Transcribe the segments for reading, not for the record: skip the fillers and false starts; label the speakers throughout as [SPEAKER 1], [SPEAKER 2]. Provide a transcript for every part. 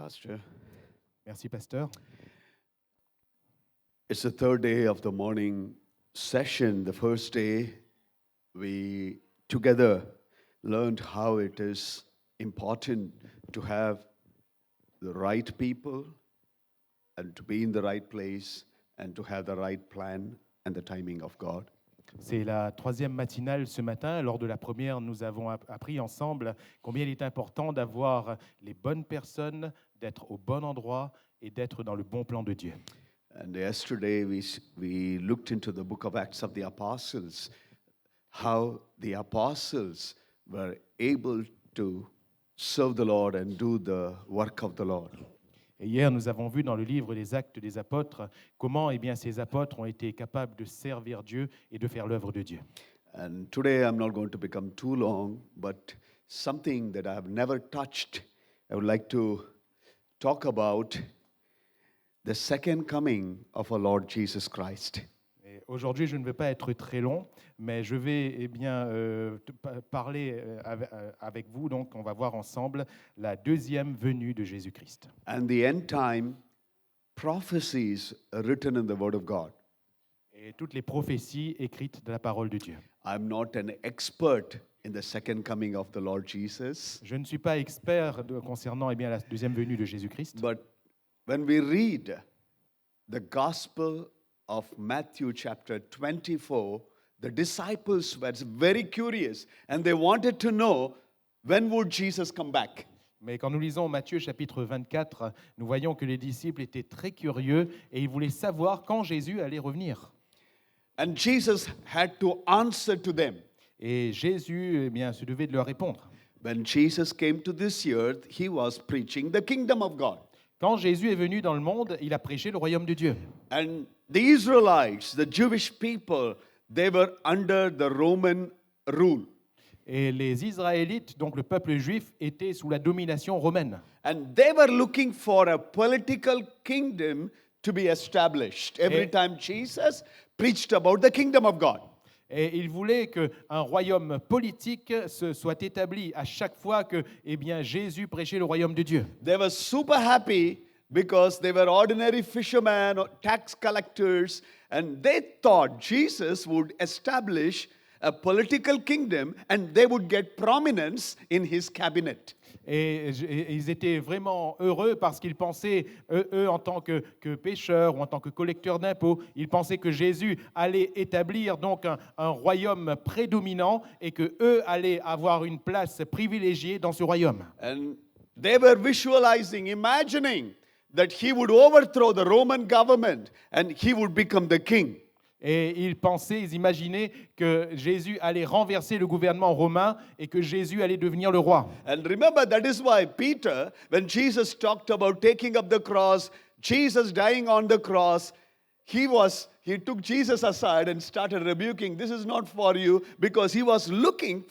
[SPEAKER 1] Pastor.
[SPEAKER 2] Merci, pasteur.
[SPEAKER 1] It's the third day of the morning session. The first day, we together learned how it is important to have the right people and to be in the right place and to have the right plan and the timing of God.
[SPEAKER 2] C'est la troisième matinale ce matin. Lors de la première, nous avons appris ensemble combien il est important d'avoir les bonnes personnes, d'être au bon endroit et d'être dans le bon plan de Dieu.
[SPEAKER 1] And yesterday, we looked into the book of Acts of the Apostles, how the apostles were able to serve the Lord and do the work of the Lord.
[SPEAKER 2] Et hier, nous avons vu dans le livre des Actes des Apôtres comment ces apôtres ont été capables de servir Dieu et de faire l'œuvre de Dieu.
[SPEAKER 1] And today I'm not going to become too long, but something that I have never touched, I would like to talk about the second coming of our Lord Jesus Christ.
[SPEAKER 2] Et aujourd'hui, je ne vais pas être très long, mais je vais parler avec vous. Donc, on va voir ensemble la deuxième venue de Jésus-Christ.
[SPEAKER 1] And the end time prophecies written in the Word of God.
[SPEAKER 2] Et toutes les prophéties écrites de la parole de Dieu.
[SPEAKER 1] I'm not an expert in the second coming of the Lord Jesus,
[SPEAKER 2] Je ne suis pas expert concernant la deuxième venue de Jésus-Christ.
[SPEAKER 1] but when we read the Gospel of Matthew chapter 24, the disciples were very curious and they wanted to know when would Jesus come back.
[SPEAKER 2] Mais quand nous lisons Matthieu chapitre 24, nous voyons que les disciples étaient très curieux et ils voulaient savoir quand Jésus allait revenir.
[SPEAKER 1] And Jesus had to answer to them.
[SPEAKER 2] Et Jésus se devait de leur répondre.
[SPEAKER 1] When Jesus came to this earth, he was preaching the kingdom of God.
[SPEAKER 2] Quand Jésus est venu dans le monde, il a prêché le royaume de Dieu.
[SPEAKER 1] And the Israelites, the Jewish people, they were under the Roman rule.
[SPEAKER 2] Et les Israélites, donc le peuple juif, étaient sous la domination romaine.
[SPEAKER 1] And they were looking for a political kingdom to be established. Every time Jesus preached about the kingdom of God.
[SPEAKER 2] Et ils voulaient qu'un royaume politique se soit établi à chaque fois que Jésus prêchait le royaume de Dieu.
[SPEAKER 1] They were super happy because they were ordinary fishermen or tax collectors, and they thought Jesus would establish a political kingdom and they would get prominence in his cabinet.
[SPEAKER 2] Et ils étaient vraiment heureux parce qu'ils pensaient, eux en tant que pécheurs ou en tant que collecteurs d'impôts, ils pensaient que Jésus allait établir donc un royaume prédominant et qu'eux allaient avoir une place privilégiée dans ce royaume.
[SPEAKER 1] And they were visualizing, imagining that he would overthrow the Roman government and he would become the king.
[SPEAKER 2] Et ils imaginaient que Jésus allait renverser le gouvernement romain et que Jésus allait devenir le roi.
[SPEAKER 1] And remember, that is why Peter, when Jesus talked about taking up the cross, Jesus dying on the cross, he took Jesus aside and started rebuking, this is not for you, because he was looking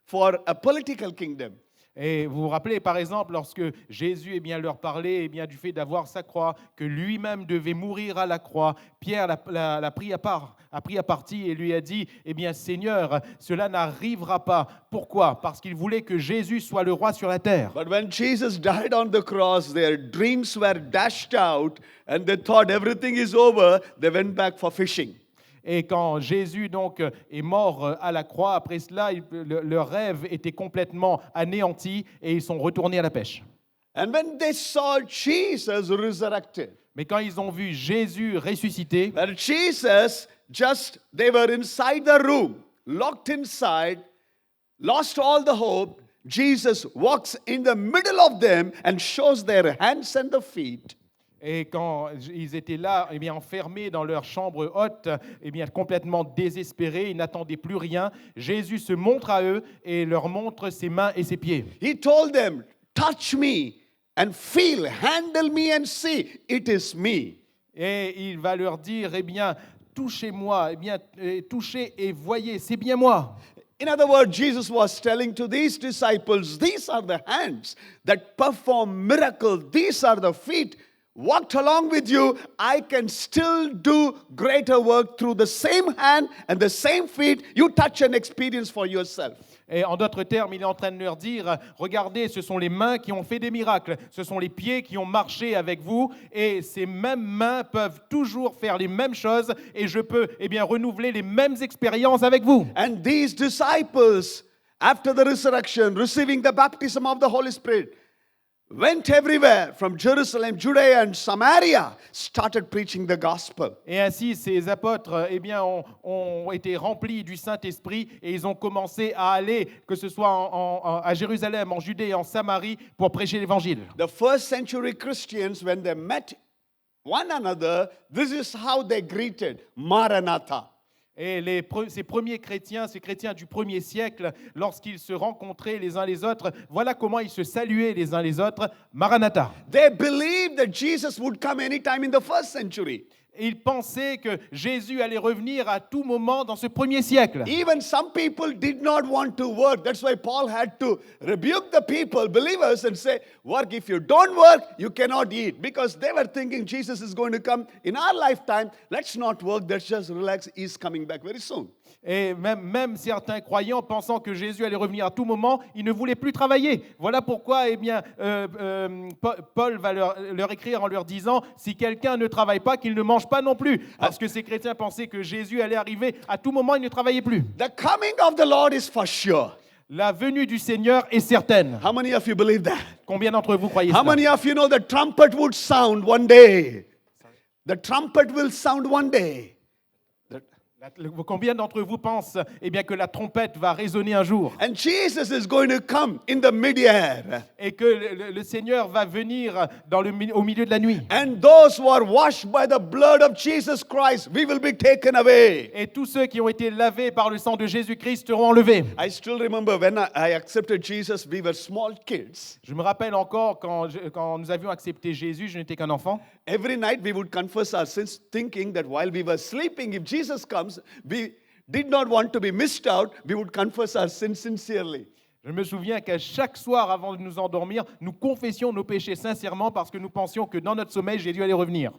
[SPEAKER 1] for a political kingdom.
[SPEAKER 2] Et vous vous rappelez, par exemple, lorsque Jésus leur parlait du fait d'avoir sa croix, que lui-même devait mourir à la croix, Pierre l'a pris à partie et lui a dit, Seigneur, cela n'arrivera pas. Pourquoi ? Parce qu'il voulait que Jésus soit le roi sur la terre.
[SPEAKER 1] But when Jesus died on the cross, their dreams were dashed out and they thought everything is over. They went back for fishing.
[SPEAKER 2] Et quand Jésus donc est mort à la croix, après cela, leur rêve était complètement anéanti et ils sont retournés à la pêche.
[SPEAKER 1] And when they saw Jesus resurrected,
[SPEAKER 2] mais quand ils ont vu Jésus ressuscité,
[SPEAKER 1] that Jesus they were inside the room, locked inside, lost all the hope. Jesus walks in the middle of them and shows their hands and the feet.
[SPEAKER 2] Et quand ils étaient là, enfermés dans leur chambre haute, complètement désespérés, ils n'attendaient plus rien, Jésus se montre à eux et leur montre ses mains et ses pieds.
[SPEAKER 1] He told them, touch me and feel, handle me and see, it is me.
[SPEAKER 2] Et il va leur dire, touchez-moi, touchez et voyez, c'est bien moi.
[SPEAKER 1] In other words, Jesus was telling to these disciples, these are the hands that perform miracles, these are the feet walked along with you, I can still do greater work through the same hand and the same feet you touch and experience for yourself.
[SPEAKER 2] Et en d'autres termes, il est en train de leur dire, regardez, ce sont les mains qui ont fait des miracles, ce sont les pieds qui ont marché avec vous, et ces mêmes mains peuvent toujours faire les mêmes choses, et je peux renouveler les mêmes expériences avec vous.
[SPEAKER 1] And these disciples, after the resurrection, receiving the baptism of the Holy Spirit, went everywhere from Jerusalem, Judea and Samaria, started preaching the gospel.
[SPEAKER 2] Et ainsi, ces apôtres ont été remplis du Saint-Esprit et ils ont commencé à aller, que ce soit à Jérusalem, en Judée et en Samarie, pour prêcher l'Évangile.
[SPEAKER 1] The first century Christians, when they met one another, this is how they greeted, Maranatha.
[SPEAKER 2] Et ces premiers chrétiens, ces chrétiens du 1er siècle, lorsqu'ils se rencontraient les uns les autres, voilà comment ils se saluaient les uns les autres, Maranatha.
[SPEAKER 1] They believed that Jesus would come anytime in the first century.
[SPEAKER 2] Et ils pensaient que Jésus allait revenir à tout moment dans ce 1er siècle.
[SPEAKER 1] Even some people did not want to work. That's why Paul had to rebuke the people, believers, and say, work. If you don't work, you cannot eat. Because they were thinking Jesus is going to come in our lifetime. Let's not work. Let's just relax. He's coming back very soon.
[SPEAKER 2] Et même certains croyants, pensant que Jésus allait revenir à tout moment, ils ne voulaient plus travailler. Voilà pourquoi Paul va leur écrire en leur disant, si quelqu'un ne travaille pas, qu'il ne mange pas non plus. Parce que ces chrétiens pensaient que Jésus allait arriver à tout moment, ils ne travaillaient plus.
[SPEAKER 1] The coming of the Lord is for sure.
[SPEAKER 2] La venue du Seigneur est certaine.
[SPEAKER 1] How many of you believe that?
[SPEAKER 2] Combien d'entre vous croyez
[SPEAKER 1] How
[SPEAKER 2] cela?
[SPEAKER 1] many of you know the trumpet would sound one day? The trumpet will sound one day.
[SPEAKER 2] Combien d'entre vous pensent que la trompette va résonner un jour
[SPEAKER 1] And Jesus is going to come in the mid-air.
[SPEAKER 2] et que le Seigneur va venir au milieu de la nuit?
[SPEAKER 1] And those who are washed by the blood of Jesus Christ, we will be taken away.
[SPEAKER 2] Et tous ceux qui ont été lavés par le sang de Jésus-Christ seront enlevés.
[SPEAKER 1] I still remember when I accepted Jesus, we were small kids.
[SPEAKER 2] Je me rappelle encore quand nous avions accepté Jésus, je n'étais qu'un enfant.
[SPEAKER 1] Every night we would confess our sins, thinking that while we were sleeping, if Jesus comes, we did not want to be missed out. We would confess our sins sincerely.
[SPEAKER 2] Je me souviens qu'à chaque soir, avant de nous endormir, nous confessions nos péchés sincèrement parce que nous pensions que dans notre sommeil, Jésus allait revenir.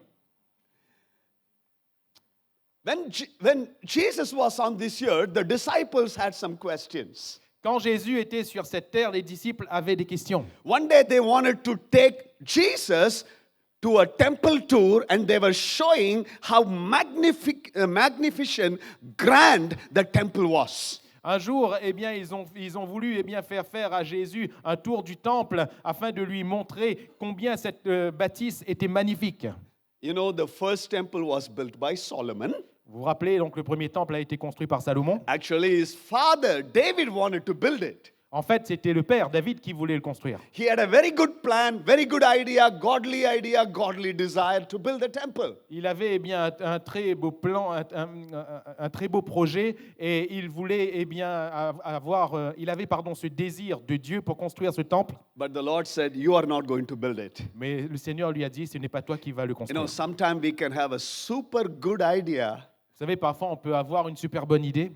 [SPEAKER 1] When Jesus was on this earth, the disciples had some questions.
[SPEAKER 2] Quand Jésus était sur cette terre, les disciples avaient des questions.
[SPEAKER 1] One day they wanted to take Jesus to a temple tour, and they were showing how magnificent, grand the temple was.
[SPEAKER 2] Un jour, ils ont voulu faire à Jésus un tour du temple afin de lui montrer combien cette bâtisse était magnifique.
[SPEAKER 1] You know, the first temple was built by Solomon.
[SPEAKER 2] Vous vous rappelez, donc le premier temple a été construit par Salomon.
[SPEAKER 1] Actually, his father, David, wanted to build it.
[SPEAKER 2] En fait, c'était le père David qui voulait le construire.
[SPEAKER 1] He had a very good plan, very good idea, godly desire to build the temple.
[SPEAKER 2] Il avait un très beau plan, un très beau projet, et il voulait il avait ce désir de Dieu pour construire ce temple.
[SPEAKER 1] But the Lord said, "You are not going to build it."
[SPEAKER 2] Mais le Seigneur lui a dit, ce n'est pas toi qui vas le
[SPEAKER 1] You
[SPEAKER 2] construire.
[SPEAKER 1] know, sometimes we can have a super good idea,
[SPEAKER 2] Vous savez, parfois on peut avoir une super bonne idée,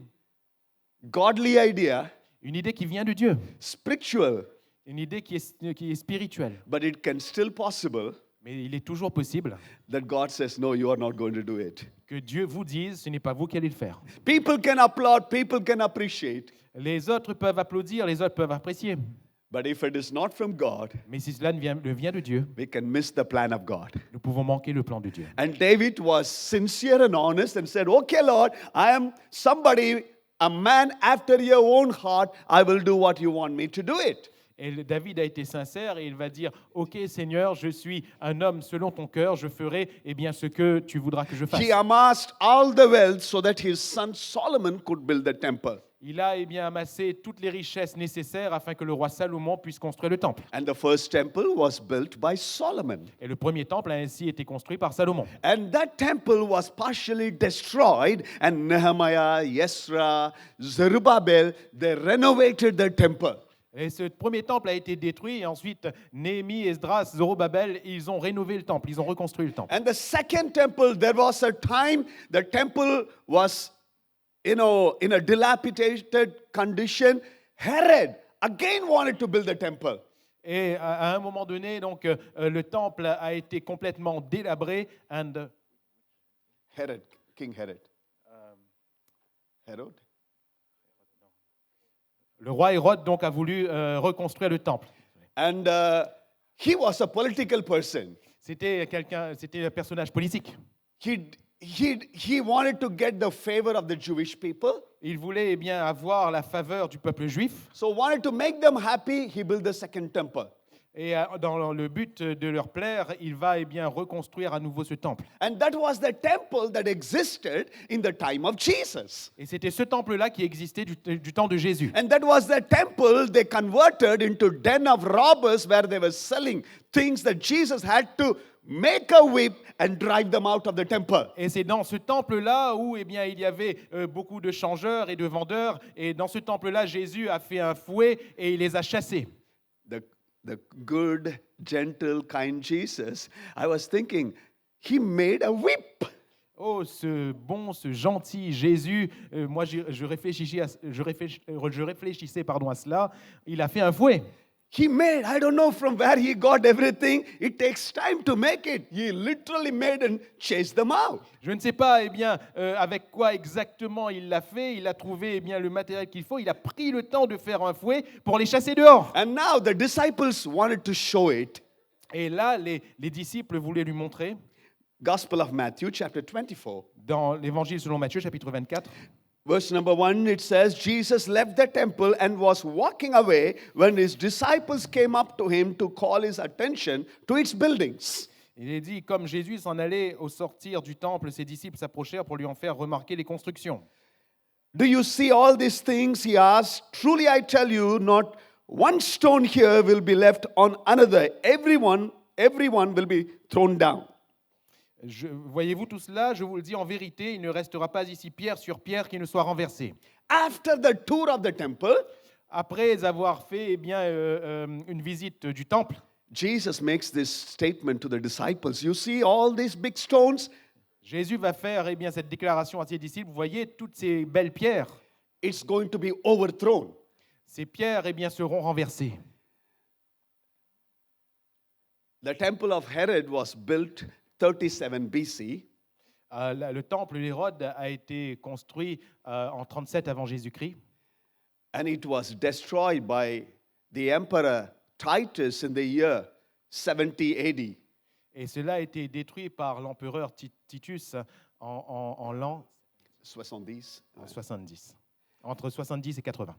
[SPEAKER 1] godly idea,
[SPEAKER 2] une idée qui vient de Dieu,
[SPEAKER 1] spiritual,
[SPEAKER 2] une idée qui est spirituelle.
[SPEAKER 1] but it can still possible
[SPEAKER 2] Mais il est toujours possible
[SPEAKER 1] that God says, "No, you are not going to do it."
[SPEAKER 2] que Dieu vous dise, ce n'est pas vous qui allez le faire.
[SPEAKER 1] People can applaud, people can appreciate,
[SPEAKER 2] Les autres peuvent applaudir, les autres peuvent apprécier.
[SPEAKER 1] but if it is not from God,
[SPEAKER 2] Mais si cela ne vient de Dieu,
[SPEAKER 1] we can miss the plan of God.
[SPEAKER 2] nous pouvons manquer le plan de Dieu.
[SPEAKER 1] And David was sincere and honest and said, "Okay, Lord, I am somebody, a man after your own heart. I will do what you want me to do it."
[SPEAKER 2] Et David a été sincère et il va dire, « Ok Seigneur, je suis un homme selon ton cœur, je ferai ce que tu voudras que je fasse.
[SPEAKER 1] He » amassed all the wealth so that his son Solomon could build the temple.
[SPEAKER 2] Il a amassé toutes les richesses nécessaires afin que le roi Salomon puisse construire le temple.
[SPEAKER 1] And the first temple was built by Solomon.
[SPEAKER 2] Et le premier temple a ainsi été construit par Salomon.
[SPEAKER 1] And that temple was partially destroyed, and Nehemiah, Ezra, Zerubbabel, they renovated the temple.
[SPEAKER 2] Et ce premier temple a été détruit et ensuite Néhémie, Esdras, Zorobabel, ils ont rénové le temple, ils ont reconstruit le temple.
[SPEAKER 1] And the second temple, there was a time the temple was, in a dilapidated condition. Herod again wanted to build the temple.
[SPEAKER 2] Et à un moment donné, donc, le temple a été complètement délabré.
[SPEAKER 1] Herod, King Herod. Herod?
[SPEAKER 2] Le roi Hérode donc a voulu reconstruire le temple.
[SPEAKER 1] And he was a political person.
[SPEAKER 2] C'était un personnage politique.
[SPEAKER 1] He wanted to get the favor of the Jewish people.
[SPEAKER 2] Il voulait bien avoir la faveur du peuple juif.
[SPEAKER 1] So wanted to make them happy, he built the second temple.
[SPEAKER 2] Et dans le but de leur plaire, il va bien reconstruire à nouveau ce temple.
[SPEAKER 1] And that was the temple that existed in the time of Jesus.
[SPEAKER 2] Et c'était ce temple-là qui existait du temps de Jésus.
[SPEAKER 1] And that was the temple they converted into den of robbers where they were selling things that Jesus had to make a whip and drive them out of the temple.
[SPEAKER 2] Et c'est dans ce temple-là où il y avait beaucoup de changeurs et de vendeurs. Et dans ce temple-là, Jésus a fait un fouet et il les a chassés.
[SPEAKER 1] The good, gentle, kind Jesus, I was thinking, he made a whip.
[SPEAKER 2] Oh, ce bon, ce gentil Jésus, moi je réfléchissais à cela, il a fait un fouet.
[SPEAKER 1] He made, I don't know from where he got everything. It takes time to make it. He literally made and chased them out.
[SPEAKER 2] Je ne sais pas avec quoi exactement il l'a fait. Il a trouvé le matériel qu'il faut. Il a pris le temps de faire un fouet pour les chasser dehors.
[SPEAKER 1] And now the disciples wanted to show it.
[SPEAKER 2] Et là, les disciples voulaient lui montrer.
[SPEAKER 1] Gospel of Matthew, chapter 24.
[SPEAKER 2] Dans l'Évangile selon Matthieu, chapitre 24.
[SPEAKER 1] Verse number 1, it says, Jesus left the temple and was walking away when his disciples came up to him to call his attention to its buildings.
[SPEAKER 2] Il est dit, comme Jésus s'en allait au sortir du temple, ses disciples s'approchèrent pour lui en faire remarquer les constructions.
[SPEAKER 1] Do you see all these things? He asked. Truly I tell you, not one stone here will be left on another. Everyone will be thrown down.
[SPEAKER 2] Voyez-vous tout cela? Je vous le dis en vérité, il ne restera pas ici pierre sur pierre qui ne soit renversée.
[SPEAKER 1] After the tour of the temple,
[SPEAKER 2] après avoir fait une visite du temple,
[SPEAKER 1] Jesus makes this statement to the disciples. You see all these big stones?
[SPEAKER 2] Jésus va faire cette déclaration à ses disciples. Vous voyez toutes ces belles pierres?
[SPEAKER 1] It's going to be overthrown.
[SPEAKER 2] Ces pierres seront renversées.
[SPEAKER 1] The temple of Herod was built 37 BC.
[SPEAKER 2] Le temple d'Hérode a été construit en 37 avant Jésus-Christ.
[SPEAKER 1] And it was destroyed by the emperor Titus in the year 70 AD.
[SPEAKER 2] Et cela a été détruit par l'empereur Titus en l'an
[SPEAKER 1] 70.
[SPEAKER 2] 70, entre 70 et 80.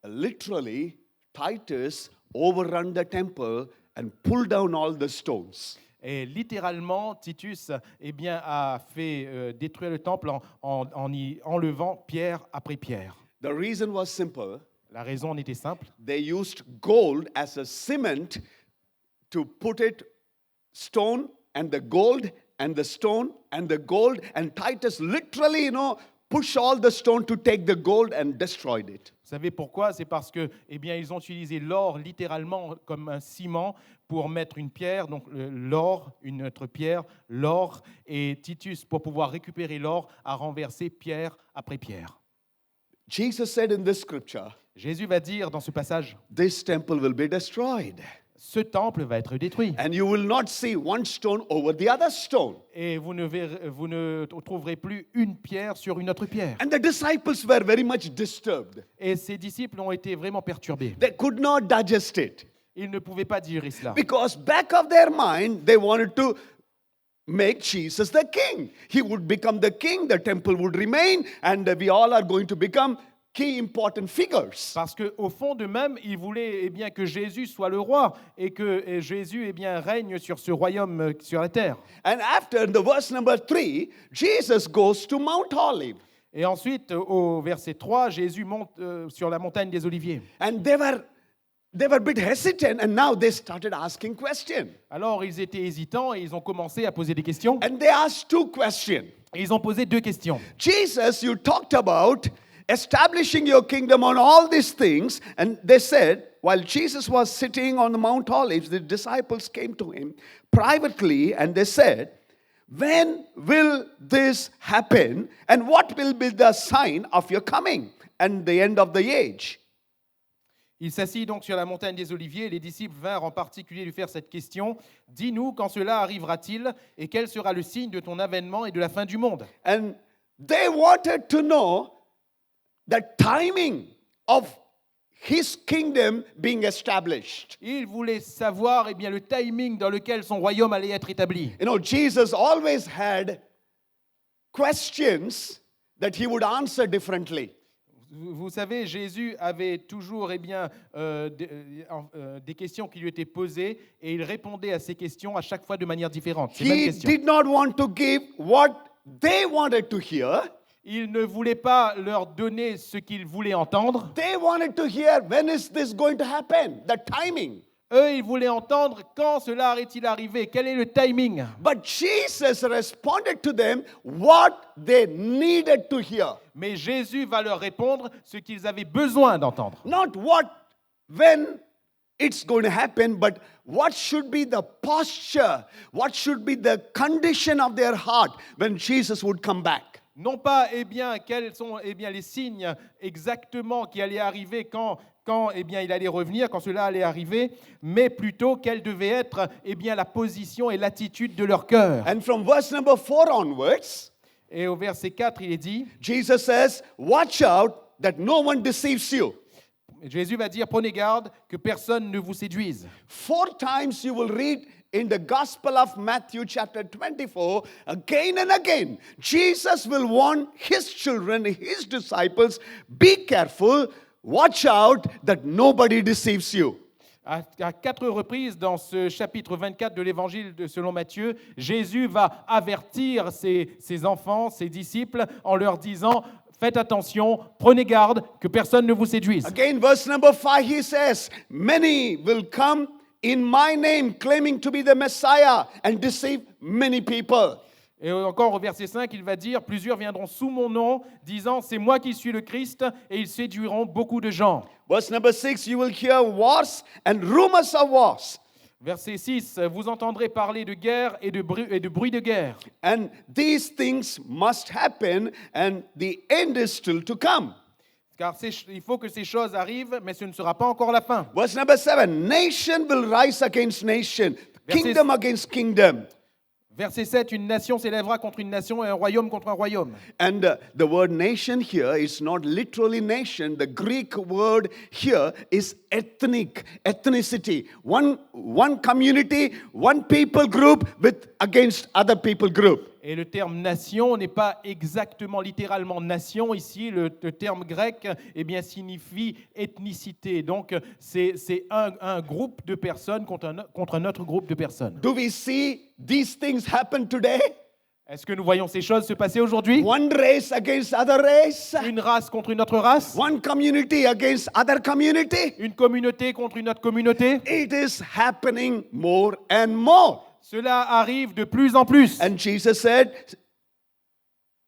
[SPEAKER 1] Literally, Titus overran the temple and pulled down all the stones.
[SPEAKER 2] Et littéralement, Titus a fait détruire le temple en y enlevant pierre après pierre.
[SPEAKER 1] The reason was simple.
[SPEAKER 2] La raison en était simple.
[SPEAKER 1] They used gold as a cement to put it stone and the gold and the stone and the gold, and Titus literally, pushed all the stone to take the gold and destroyed it.
[SPEAKER 2] Vous savez pourquoi? C'est parce que, ils ont utilisé l'or littéralement comme un ciment pour mettre une pierre, donc l'or, une autre pierre, l'or, et Titus, pour pouvoir récupérer l'or, a renversé pierre après pierre.
[SPEAKER 1] Jesus said in this scripture,
[SPEAKER 2] Jésus va dire dans ce passage,
[SPEAKER 1] this temple will be destroyed.
[SPEAKER 2] Ce temple va être détruit.
[SPEAKER 1] And you will not see one stone over the other stone.
[SPEAKER 2] Et vous ne trouverez plus une pierre sur une autre pierre.
[SPEAKER 1] And the disciples were very much disturbed.
[SPEAKER 2] Et ses disciples ont été vraiment perturbés.
[SPEAKER 1] They could not digest it.
[SPEAKER 2] Ils ne pouvaient pas digérer cela.
[SPEAKER 1] Because back of their mind, they wanted to make Jesus the king. He would become the king, the temple would remain, and we all are going to become key important figures.
[SPEAKER 2] Parce qu'au fond d'eux-mêmes, ils voulaient que Jésus soit le roi et que Jésus règne sur ce royaume sur la terre.
[SPEAKER 1] And after, in the verse number 3, Jesus goes to Mount Olive.
[SPEAKER 2] Et ensuite, au verset 3, Jésus monte sur la montagne des Oliviers.
[SPEAKER 1] And they were a bit hesitant, and now they started asking questions.
[SPEAKER 2] Alors, ils étaient hésitants et ils ont commencé à poser des questions.
[SPEAKER 1] And they asked 2 questions.
[SPEAKER 2] Et ils ont posé 2 questions.
[SPEAKER 1] Jesus, you talked about establishing your kingdom on all these things. And they said, while Jesus was sitting on the Mount Olives, the disciples came to him privately and they said, when will this happen? And what will be the sign of your coming and the end of the age?
[SPEAKER 2] Il s'assit donc sur la montagne des Oliviers et les disciples vinrent en particulier lui faire cette question. Dis-nous quand cela arrivera-t-il et quel sera le signe de ton avènement et de la fin du monde?
[SPEAKER 1] And they wanted to know the timing of his kingdom being established.
[SPEAKER 2] Il voulait savoir le timing dans lequel son royaume allait être établi.
[SPEAKER 1] You know, Jesus always had questions that he would answer differently.
[SPEAKER 2] Vous savez, Jésus avait toujours des questions qui lui étaient posées et il répondait à ces questions à chaque fois de manière différente. Ces mêmes
[SPEAKER 1] He
[SPEAKER 2] questions.
[SPEAKER 1] did not want to give what they wanted to hear.
[SPEAKER 2] Il ne voulait pas leur donner ce qu'ils voulaient entendre.
[SPEAKER 1] They wanted to hear, when is this going to happen? The timing.
[SPEAKER 2] Eux, ils voulaient entendre quand cela allait-il arriver, quel est le timing.
[SPEAKER 1] But Jesus responded to them what they needed to hear.
[SPEAKER 2] Mais Jésus va leur répondre ce qu'ils avaient besoin d'entendre.
[SPEAKER 1] Not when it's going to happen, but what should be the posture, what should be the condition of their heart when Jesus would come back.
[SPEAKER 2] Non pas, quels sont les signes exactement qui allaient arriver quand il allait revenir, quand cela allait arriver, mais plutôt quelle devait être la position et l'attitude de leur cœur.
[SPEAKER 1] And from verse number 4 onwards,
[SPEAKER 2] Et au verset 4, il est dit,
[SPEAKER 1] Jesus says, watch out that no one deceives you.
[SPEAKER 2] Jésus va dire, prenez garde que personne ne vous séduise.
[SPEAKER 1] 4 times you will read in the Gospel of Matthew chapter 24, again and again, Jesus will warn his children, his disciples, be careful, watch out that nobody deceives you.
[SPEAKER 2] À 4 reprises dans ce chapitre 24 de l'Évangile selon Matthieu, Jésus va avertir ses enfants, ses disciples, en leur disant « Faites attention, prenez garde, que personne ne vous séduise. »
[SPEAKER 1] Again, verse number 5, he says, many will come in my name, claiming to be the Messiah, and deceive many people.
[SPEAKER 2] Et encore au verset 5, il va dire « Plusieurs viendront sous mon nom, disant « C'est moi qui suis le Christ », et ils séduiront beaucoup de gens.
[SPEAKER 1] Verse number 6, you will hear wars and rumors of wars.
[SPEAKER 2] Verset 6, vous entendrez parler de guerre et de bruit de guerre.
[SPEAKER 1] And these things must happen, and the end is still to come.
[SPEAKER 2] Car il faut que ces choses arrivent, mais ce ne sera pas encore la fin.
[SPEAKER 1] Verse number 7, nation will rise against nation, kingdom against kingdom.
[SPEAKER 2] Verset 7, une nation s'élèvera contre une nation et un royaume contre un royaume.
[SPEAKER 1] And the word nation here is not literally nation. The Greek word here is ethnicity. One community, one people group against other people group.
[SPEAKER 2] Et le terme nation n'est pas exactement littéralement nation. Ici, le terme grec signifie ethnicité. Donc, c'est un groupe de personnes contre un autre groupe de personnes.
[SPEAKER 1] Do we see these things happen today?
[SPEAKER 2] Est-ce que nous voyons ces choses se passer aujourd'hui?
[SPEAKER 1] One race against other race.
[SPEAKER 2] Une race contre une autre race?
[SPEAKER 1] One community against other community.
[SPEAKER 2] Une communauté contre une autre communauté?
[SPEAKER 1] It is happening more and more.
[SPEAKER 2] Cela arrive de plus en plus.
[SPEAKER 1] And Jesus said,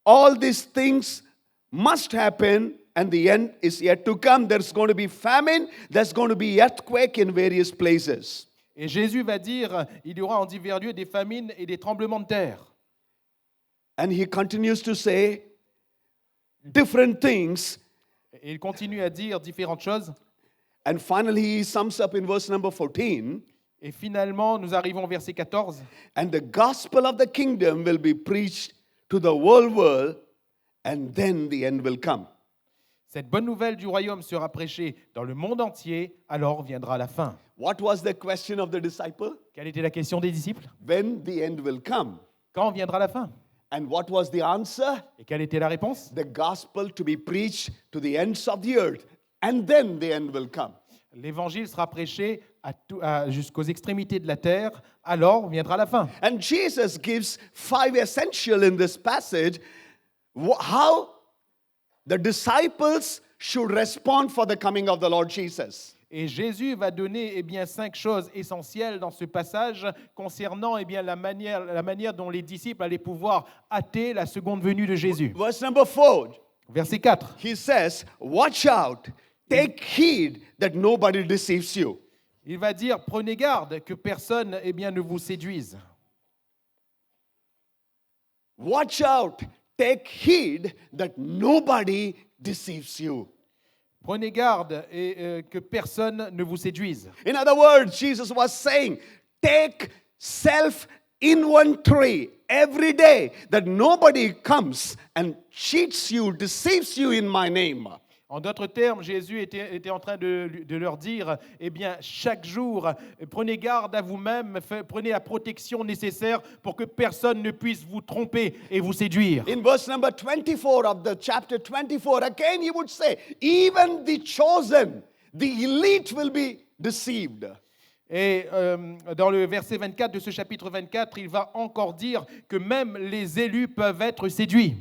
[SPEAKER 1] all these things must happen and the end is yet to come. There's going to be famine, there's going to be earthquake in various places.
[SPEAKER 2] Et Jésus va dire, il y aura en divers lieux des famines et des tremblements de terre.
[SPEAKER 1] And he continues to say different things.
[SPEAKER 2] Et il continue à dire différentes choses.
[SPEAKER 1] And finally he sums up in verse number 14.
[SPEAKER 2] Et finalement, nous arrivons au verset 14.
[SPEAKER 1] And the gospel of the kingdom will be preached to the whole world, and then the end will come.
[SPEAKER 2] Cette bonne nouvelle du royaume sera prêchée dans le monde entier, alors viendra la fin.
[SPEAKER 1] What was the question of the disciple?
[SPEAKER 2] Quelle était la question des disciples?
[SPEAKER 1] When the end will come.
[SPEAKER 2] Quand viendra la fin?
[SPEAKER 1] And what was the answer?
[SPEAKER 2] Et quelle était la réponse?
[SPEAKER 1] The gospel to be preached to the ends of the earth, and then the end will come.
[SPEAKER 2] L'évangile sera prêché jusqu'aux extrémités de la terre, alors viendra la fin.
[SPEAKER 1] And Jesus gives 5 essential in this passage how the disciples should respond for the coming of the Lord Jesus.
[SPEAKER 2] Et Jésus va donner 5 choses essentielles dans ce passage concernant la manière dont les disciples allaient pouvoir hâter la seconde venue de Jésus.
[SPEAKER 1] Verse number 4,
[SPEAKER 2] Verset 4.
[SPEAKER 1] he says, watch out, take heed that nobody deceives you.
[SPEAKER 2] Il va dire, prenez garde que personne ne vous séduise.
[SPEAKER 1] Watch out, take heed that nobody deceives you.
[SPEAKER 2] Prenez garde et que personne ne vous séduise.
[SPEAKER 1] In other words, Jesus was saying, take self-inventory every day, that nobody comes and cheats you, deceives you in my name.
[SPEAKER 2] En d'autres termes, Jésus était en train de leur dire, eh bien, chaque jour, prenez garde à vous-même, prenez la protection nécessaire pour que personne ne puisse vous tromper et vous séduire.
[SPEAKER 1] In verse number 24 of the chapter 24, again he would say, even the chosen, the elite will be deceived.
[SPEAKER 2] Et dans le verset 24 de ce chapitre 24, il va encore dire que même les élus peuvent être séduits.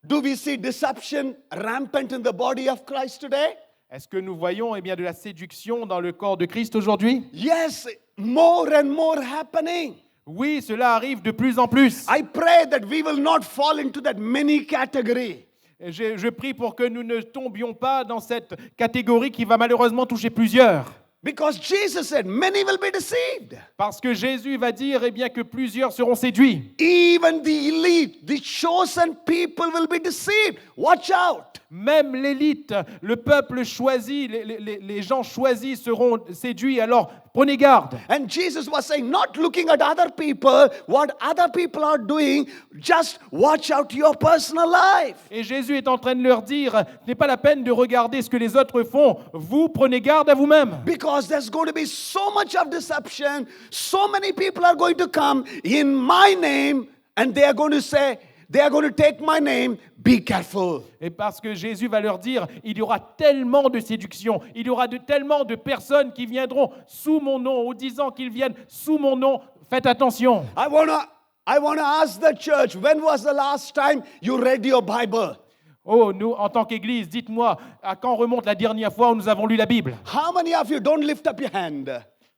[SPEAKER 1] Do we see deception rampant in the body of Christ today?
[SPEAKER 2] Est-ce que nous voyons de la séduction dans le corps de Christ aujourd'hui?
[SPEAKER 1] Yes, more and more happening.
[SPEAKER 2] Oui, cela arrive de plus en plus.
[SPEAKER 1] I pray that we will not fall into that many category.
[SPEAKER 2] Je prie pour que nous ne tombions pas dans cette catégorie qui va malheureusement toucher plusieurs.
[SPEAKER 1] Because Jesus said, many will be deceived.
[SPEAKER 2] Parce que Jésus va dire bien, que plusieurs seront séduits.
[SPEAKER 1] Even the elite, the chosen people will be deceived. Watch out.
[SPEAKER 2] Même l'élite, le peuple choisi, les gens choisis seront séduits. Alors, prenez garde.
[SPEAKER 1] And Jesus was saying, not looking at other people, what other people are doing, just watch out your personal life.
[SPEAKER 2] Et Jésus est en train de leur dire, ce n'est pas la peine de regarder ce que les autres font. Vous, prenez garde à vous-même.
[SPEAKER 1] Because there's going to be so much of deception. So many people are going to come in my name and they are going to say, they are going to take my name, be careful.
[SPEAKER 2] Et parce que Jésus va leur dire, il y aura tellement de séduction, il y aura tellement de personnes qui viendront sous mon nom, ou disant qu'ils viennent sous mon nom, faites attention.
[SPEAKER 1] I want to ask the church, when was the last time you read your Bible?
[SPEAKER 2] Oh, nous, en tant qu'Église, dites-moi, à quand remonte la dernière fois où nous avons lu la Bible?
[SPEAKER 1] How many of you don't lift up your hand?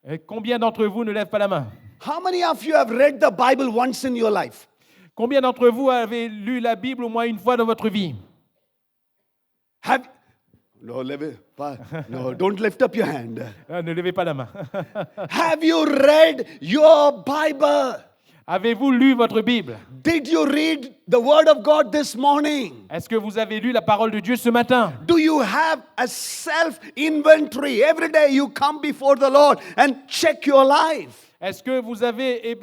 [SPEAKER 2] Et combien d'entre vous ne lèvent pas la main?
[SPEAKER 1] How many of you have read the Bible once in your life?
[SPEAKER 2] Combien d'entre vous avez lu la Bible au moins une fois dans votre vie?
[SPEAKER 1] No, don't lift up your hand.
[SPEAKER 2] Ne levez pas la main.
[SPEAKER 1] Have you read your Bible?
[SPEAKER 2] Avez-vous lu votre Bible?
[SPEAKER 1] Did you read the Word of God this morning?
[SPEAKER 2] Est-ce que vous avez lu la parole de Dieu ce matin?
[SPEAKER 1] Do you have a self-inventory? Every day you come before the Lord and check your life.
[SPEAKER 2] Est-ce que vous avez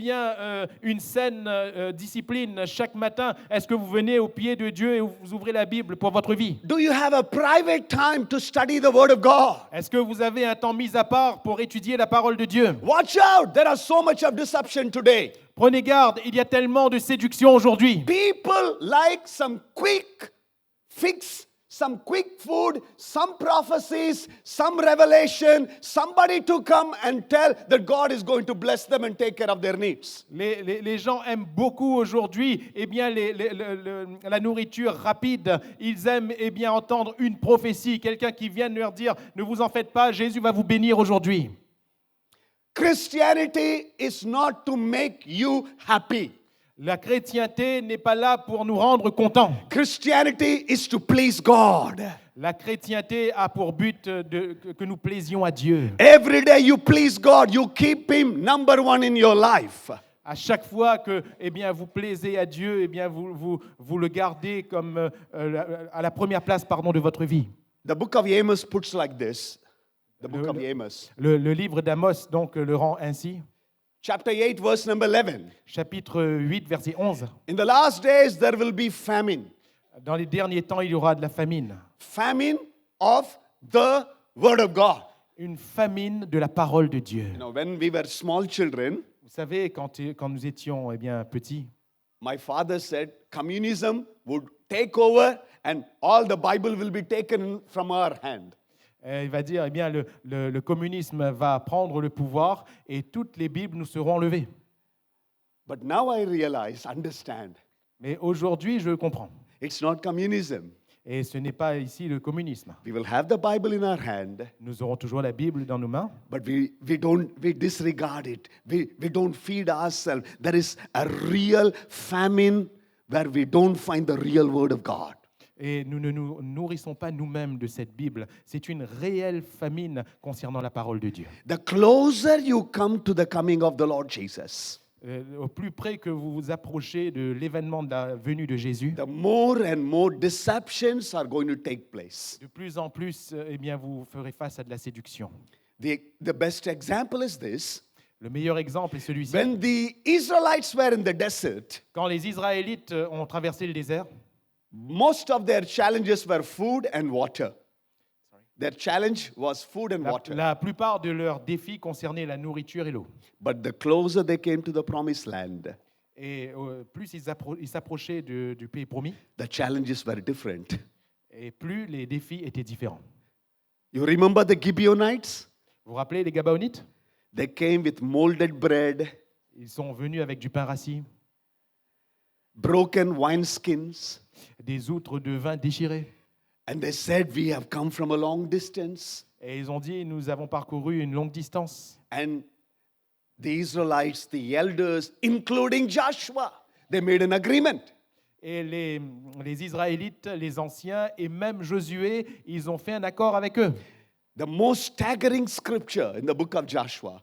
[SPEAKER 2] une saine discipline chaque matin? Est-ce que vous venez au pied de Dieu et vous ouvrez la Bible pour votre vie?
[SPEAKER 1] Do you have a private time to study the Word of God?
[SPEAKER 2] Est-ce que vous avez un temps mis à part pour étudier la parole de Dieu?
[SPEAKER 1] Watch out, there are so much of deception today.
[SPEAKER 2] Prenez garde, il y a tellement de séduction aujourd'hui.
[SPEAKER 1] People like some quick fix, some quick food, some prophecies, some revelation, somebody to come and tell that God is going to bless them and take care of their needs.
[SPEAKER 2] Les gens aiment beaucoup aujourd'hui la nourriture rapide. Ils aiment entendre une prophétie, quelqu'un qui vient leur dire « Ne vous en faites pas, Jésus va vous bénir aujourd'hui ».
[SPEAKER 1] Christianity is not to make you happy.
[SPEAKER 2] La chrétienté n'est pas là pour nous rendre contents.
[SPEAKER 1] Christianity is to please God.
[SPEAKER 2] La chrétienté a pour but que nous plaisions à Dieu.
[SPEAKER 1] Every day you please God, you keep Him number one in your life.
[SPEAKER 2] À chaque fois que vous plaisez à Dieu, vous le gardez comme à la première place de votre vie.
[SPEAKER 1] The book of Amos puts like this. The book of Amos.
[SPEAKER 2] Le livre d'Amos donc le rend ainsi.
[SPEAKER 1] Chapter 8, verse number 11.
[SPEAKER 2] Chapitre 8, verset 11.
[SPEAKER 1] In the last days there will be famine.
[SPEAKER 2] Dans les derniers temps, il y aura de la famine.
[SPEAKER 1] Famine of the Word of God.
[SPEAKER 2] Une famine de la parole de Dieu.
[SPEAKER 1] You know, when we were small children,
[SPEAKER 2] vous savez, quand nous étions petits,
[SPEAKER 1] my father said communism would take over and all the Bible will be taken from our hand.
[SPEAKER 2] Il va dire, le communisme va prendre le pouvoir et toutes les Bibles nous seront enlevées.
[SPEAKER 1] But now I realize, understand,
[SPEAKER 2] Mais aujourd'hui, je comprends.
[SPEAKER 1] it's not communism.
[SPEAKER 2] Et ce n'est pas ici le communisme.
[SPEAKER 1] We will have the Bible in our hand,
[SPEAKER 2] Nous aurons toujours la Bible dans nos mains,
[SPEAKER 1] but we disregard it. We don't feed ourselves. There is a real famine where we don't find the real Word of God.
[SPEAKER 2] et nous ne nous nourrissons pas nous-mêmes de cette Bible. C'est une réelle famine concernant la parole de Dieu.
[SPEAKER 1] The closer you come to the coming of the Lord Jesus,
[SPEAKER 2] Au plus près que vous vous approchez de l'événement de la venue de Jésus,
[SPEAKER 1] the more and more deceptions are going to take place.
[SPEAKER 2] de plus en plus, eh bien, vous ferez face à de la séduction.
[SPEAKER 1] The best example is this.
[SPEAKER 2] Le meilleur exemple est celui-ci.
[SPEAKER 1] When the Israelites were in the desert,
[SPEAKER 2] Quand les Israélites ont traversé le désert,
[SPEAKER 1] most of their challenges were food and water. Their challenge was food and water.
[SPEAKER 2] la plupart de leurs défis concernaient la nourriture et l'eau.
[SPEAKER 1] But the closer they came to the promised land,
[SPEAKER 2] Et plus ils s'approchaient du pays promis,
[SPEAKER 1] the challenges were different.
[SPEAKER 2] et plus les défis étaient différents.
[SPEAKER 1] You remember the Gibeonites?
[SPEAKER 2] Vous vous rappelez les Gabaonites?
[SPEAKER 1] They came with molded bread,
[SPEAKER 2] Ils sont venus avec du pain rassis,
[SPEAKER 1] broken wineskins,
[SPEAKER 2] des outres de vin déchirées.
[SPEAKER 1] and they said, "We have come from a long distance."
[SPEAKER 2] Et ils ont dit, nous avons parcouru une longue distance.
[SPEAKER 1] And the Israelites, the elders, including Joshua, they made an agreement.
[SPEAKER 2] Et les Israélites, les anciens et même Josué, ils ont fait un accord avec eux.
[SPEAKER 1] The most staggering scripture in the book of Joshua.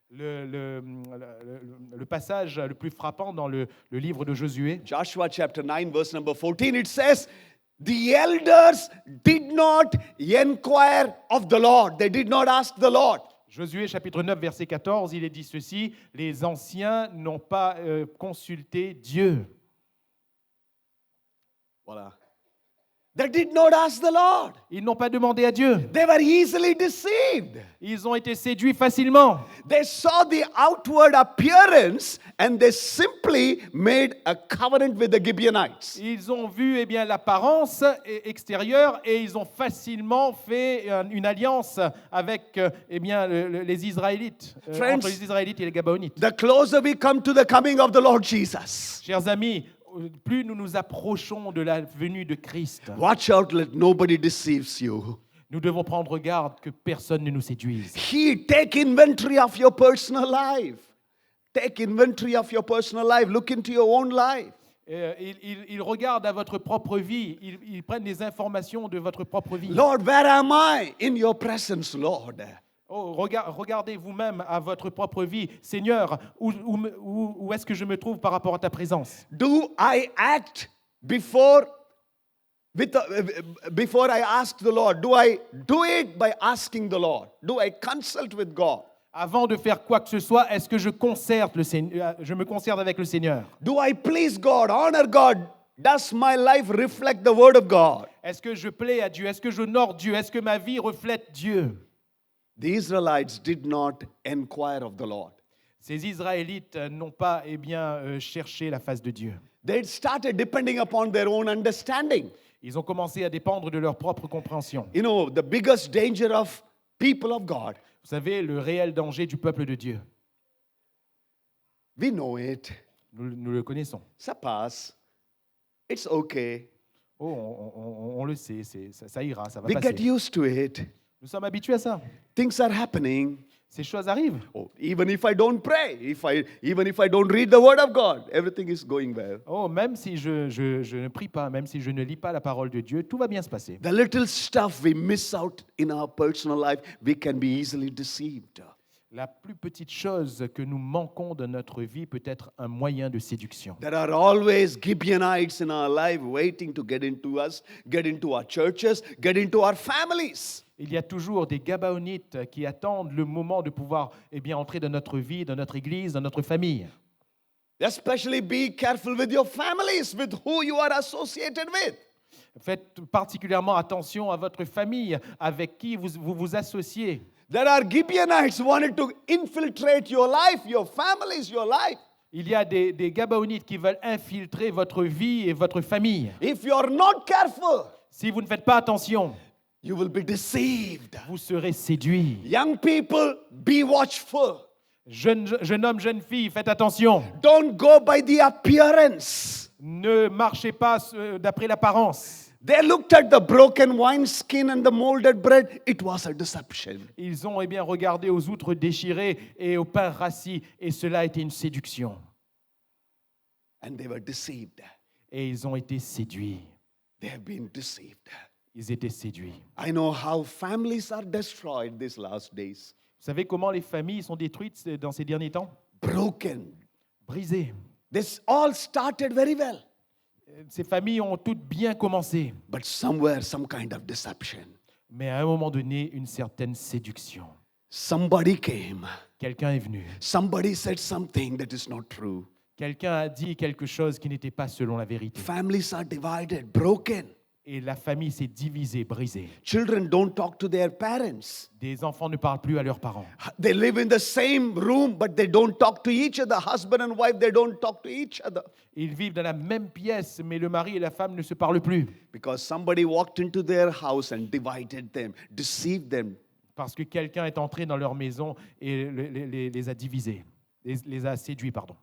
[SPEAKER 2] Le passage le plus frappant dans le livre de Josué,
[SPEAKER 1] Joshua chapter 9, verse number 14, it says, "The elders did not inquire of the Lord." They did not ask the Lord.
[SPEAKER 2] Josué chapitre 9, verset 14, il est dit ceci, les anciens n'ont pas consulté Dieu.
[SPEAKER 1] Voilà. They did not ask the Lord.
[SPEAKER 2] Ils n'ont pas demandé à Dieu.
[SPEAKER 1] They were easily deceived.
[SPEAKER 2] Ils ont été séduits facilement.
[SPEAKER 1] They saw the outward appearance and they simply made a covenant with the Gibeonites.
[SPEAKER 2] Ils ont vu bien, l'apparence extérieure et ils ont facilement fait une alliance avec bien, les Israélites,
[SPEAKER 1] Friends,
[SPEAKER 2] entre les Israélites et les Gabaonites.
[SPEAKER 1] The closer we come to the coming of the Lord Jesus,
[SPEAKER 2] Chers amis, plus nous nous approchons de la venue de Christ,
[SPEAKER 1] watch out, let nobody deceives you.
[SPEAKER 2] nous devons prendre garde que personne ne nous séduise.
[SPEAKER 1] Take inventory of your personal life. Take inventory of your personal life. Look into your own life.
[SPEAKER 2] Ils regardent à votre propre vie, ils prennent des informations de votre propre vie.
[SPEAKER 1] Lord, where am I in your presence, Lord?
[SPEAKER 2] Oh, regardez vous-même à votre propre vie. Seigneur, où est-ce que je me trouve par rapport à ta présence?
[SPEAKER 1] Do I act before I ask the Lord? Do I do it by asking the Lord? Do I consult with God?
[SPEAKER 2] Avant de faire quoi que ce soit, est-ce que je me concerte avec le Seigneur?
[SPEAKER 1] Do I please God, honor God? Does my life reflect the word of God?
[SPEAKER 2] Est-ce que je plais à Dieu? Est-ce que j'honore Dieu? Est-ce que ma vie reflète Dieu?
[SPEAKER 1] The Israelites did not inquire of the Lord.
[SPEAKER 2] Ces Israélites n'ont pas cherché la face de Dieu.
[SPEAKER 1] They started depending upon their own understanding.
[SPEAKER 2] Ils ont commencé à dépendre de leur propre compréhension.
[SPEAKER 1] You know, the biggest danger of people of God,
[SPEAKER 2] Vous savez, le réel danger du peuple de Dieu,
[SPEAKER 1] we know it.
[SPEAKER 2] nous le connaissons.
[SPEAKER 1] Ça passe. It's okay.
[SPEAKER 2] Oh, on le sait, ça ira, ça va
[SPEAKER 1] We get
[SPEAKER 2] passer.
[SPEAKER 1] used to it.
[SPEAKER 2] Nous sommes habitués à ça.
[SPEAKER 1] Things are happening.
[SPEAKER 2] Ces choses arrivent.
[SPEAKER 1] Oh, even if I don't pray, even if I don't read the word of God, everything is going well.
[SPEAKER 2] Oh, même si je ne prie pas, même si je ne lis pas la parole de Dieu, tout va bien se passer.
[SPEAKER 1] The little stuff we miss out in our personal life, we can be easily deceived.
[SPEAKER 2] La plus petite chose que nous manquons de notre vie peut être un moyen de séduction.
[SPEAKER 1] There are always Gibeonites in our life waiting to get into us, get into our churches, get into our families.
[SPEAKER 2] Il y a toujours des Gabaonites qui attendent le moment de pouvoir entrer dans notre vie, dans notre église, dans notre famille.
[SPEAKER 1] Especially be careful with your families, with who you are associated with.
[SPEAKER 2] Faites particulièrement attention à votre famille, avec qui vous associez.
[SPEAKER 1] There are Gibeonites who wanted to infiltrate your life, your families, your life.
[SPEAKER 2] Il y a des Gabaonites qui veulent infiltrer votre vie et votre famille.
[SPEAKER 1] If you are not careful,
[SPEAKER 2] Si vous ne faites pas attention,
[SPEAKER 1] you will be deceived.
[SPEAKER 2] vous serez séduits.
[SPEAKER 1] Young people, be watchful.
[SPEAKER 2] Jeune homme, jeune fille, faites attention.
[SPEAKER 1] Don't go by the appearance.
[SPEAKER 2] Ne marchez pas d'après l'apparence.
[SPEAKER 1] They looked at the broken wineskin and the molded bread. It was a deception.
[SPEAKER 2] Ils ont regardé aux outres déchirées et au pain rassis, et cela a été une séduction.
[SPEAKER 1] And they were deceived.
[SPEAKER 2] Et ils ont été séduits.
[SPEAKER 1] They have been deceived.
[SPEAKER 2] Ils étaient séduits.
[SPEAKER 1] I know how families are destroyed these last days.
[SPEAKER 2] Vous savez comment les familles sont détruites dans ces derniers temps?
[SPEAKER 1] Broken.
[SPEAKER 2] brisées.
[SPEAKER 1] This all started very well,
[SPEAKER 2] Ces familles ont toutes bien commencé,
[SPEAKER 1] but somewhere, some kind of deception.
[SPEAKER 2] mais à un moment donné, une certaine séduction.
[SPEAKER 1] Somebody came.
[SPEAKER 2] Quelqu'un est venu.
[SPEAKER 1] Somebody said something that is not true.
[SPEAKER 2] Quelqu'un a dit quelque chose qui n'était pas selon la vérité.
[SPEAKER 1] Families are divided, broken.
[SPEAKER 2] Et la famille s'est divisée, brisée.
[SPEAKER 1] Children don't talk to their parents.
[SPEAKER 2] Des enfants ne parlent plus à leurs parents.
[SPEAKER 1] They live in the same room, but they don't talk to each other. Husband and wife, they don't talk to each other.
[SPEAKER 2] Ils vivent dans la même pièce, mais le mari et la femme ne se parlent plus.
[SPEAKER 1] Because somebody walked into their house and divided them, deceived them.
[SPEAKER 2] Parce que quelqu'un est entré dans leur maison et les a divisés, les a séduits, pardon.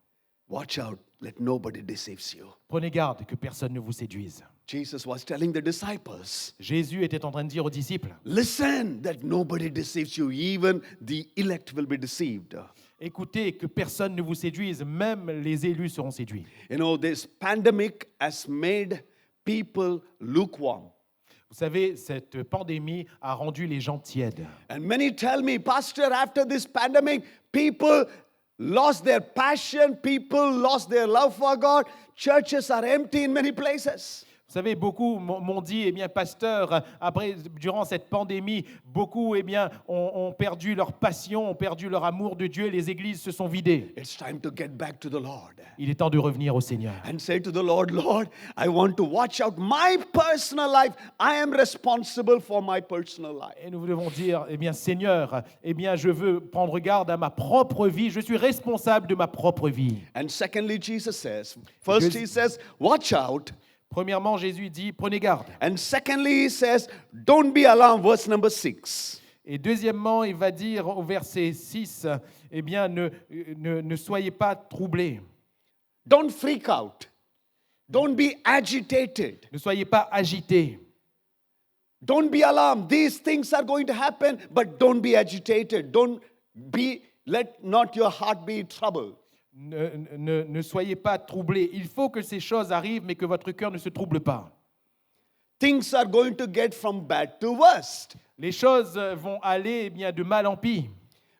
[SPEAKER 1] Watch out, let nobody deceives you.
[SPEAKER 2] Prenez garde que personne ne vous séduise.
[SPEAKER 1] Jesus was telling the disciples,
[SPEAKER 2] Jésus était en train de dire aux disciples,
[SPEAKER 1] listen that nobody deceives you, even the elect will be deceived.
[SPEAKER 2] écoutez, que personne ne vous séduise, même les élus seront séduits.
[SPEAKER 1] You know, this pandemic has made people lukewarm.
[SPEAKER 2] Vous savez, cette pandémie a rendu les gens tièdes.
[SPEAKER 1] And many tell me, Pastor, after this pandemic, people lost their passion, people lost their love for God. Churches are empty in many places.
[SPEAKER 2] Vous savez, beaucoup m'ont dit, eh bien, pasteur, après, durant cette pandémie, beaucoup, eh bien, ont perdu leur passion, ont perdu leur amour de Dieu, les églises se sont vidées.
[SPEAKER 1] It's time to get back to the Lord
[SPEAKER 2] Il est temps de revenir au Seigneur.
[SPEAKER 1] and say to the Lord, Lord, I want to watch out my personal life. I am responsible for my personal life.
[SPEAKER 2] Et nous devons dire, eh bien, Seigneur, eh bien, je veux prendre garde à ma propre vie, je suis responsable de ma propre vie.
[SPEAKER 1] And secondly, Jesus says, first he says, watch out.
[SPEAKER 2] Premièrement, Jésus dit, prenez garde.
[SPEAKER 1] And secondly, he says, don't be alarmed, verse number 6.
[SPEAKER 2] Et deuxièmement, il va dire au verset 6, eh bien, ne soyez pas troublés,
[SPEAKER 1] Don't freak out. Don't be agitated.
[SPEAKER 2] ne soyez pas agités.
[SPEAKER 1] Don't be alarmed. These things are going to happen, but don't be agitated. Let not your heart be troubled.
[SPEAKER 2] Ne soyez pas troublés. Il faut que ces choses arrivent, mais que votre cœur ne se trouble pas.
[SPEAKER 1] Things are going to get from bad to worst.
[SPEAKER 2] Les choses vont aller eh bien, de mal en pis.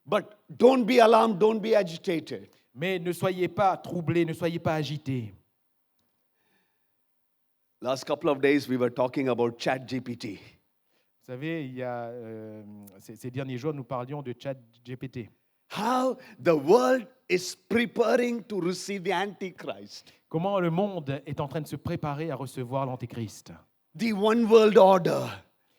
[SPEAKER 1] But don't be alarmed, don't be agitated.
[SPEAKER 2] Mais ne soyez pas troublés, ne soyez pas agités.
[SPEAKER 1] Last couple of days, we were talking about ChatGPT.
[SPEAKER 2] Vous savez, il y a, ces derniers jours, nous parlions de ChatGPT.
[SPEAKER 1] How the world is preparing to receive the Antichrist.
[SPEAKER 2] Comment le monde est en train de se préparer à recevoir l'Antéchrist.
[SPEAKER 1] The one world order.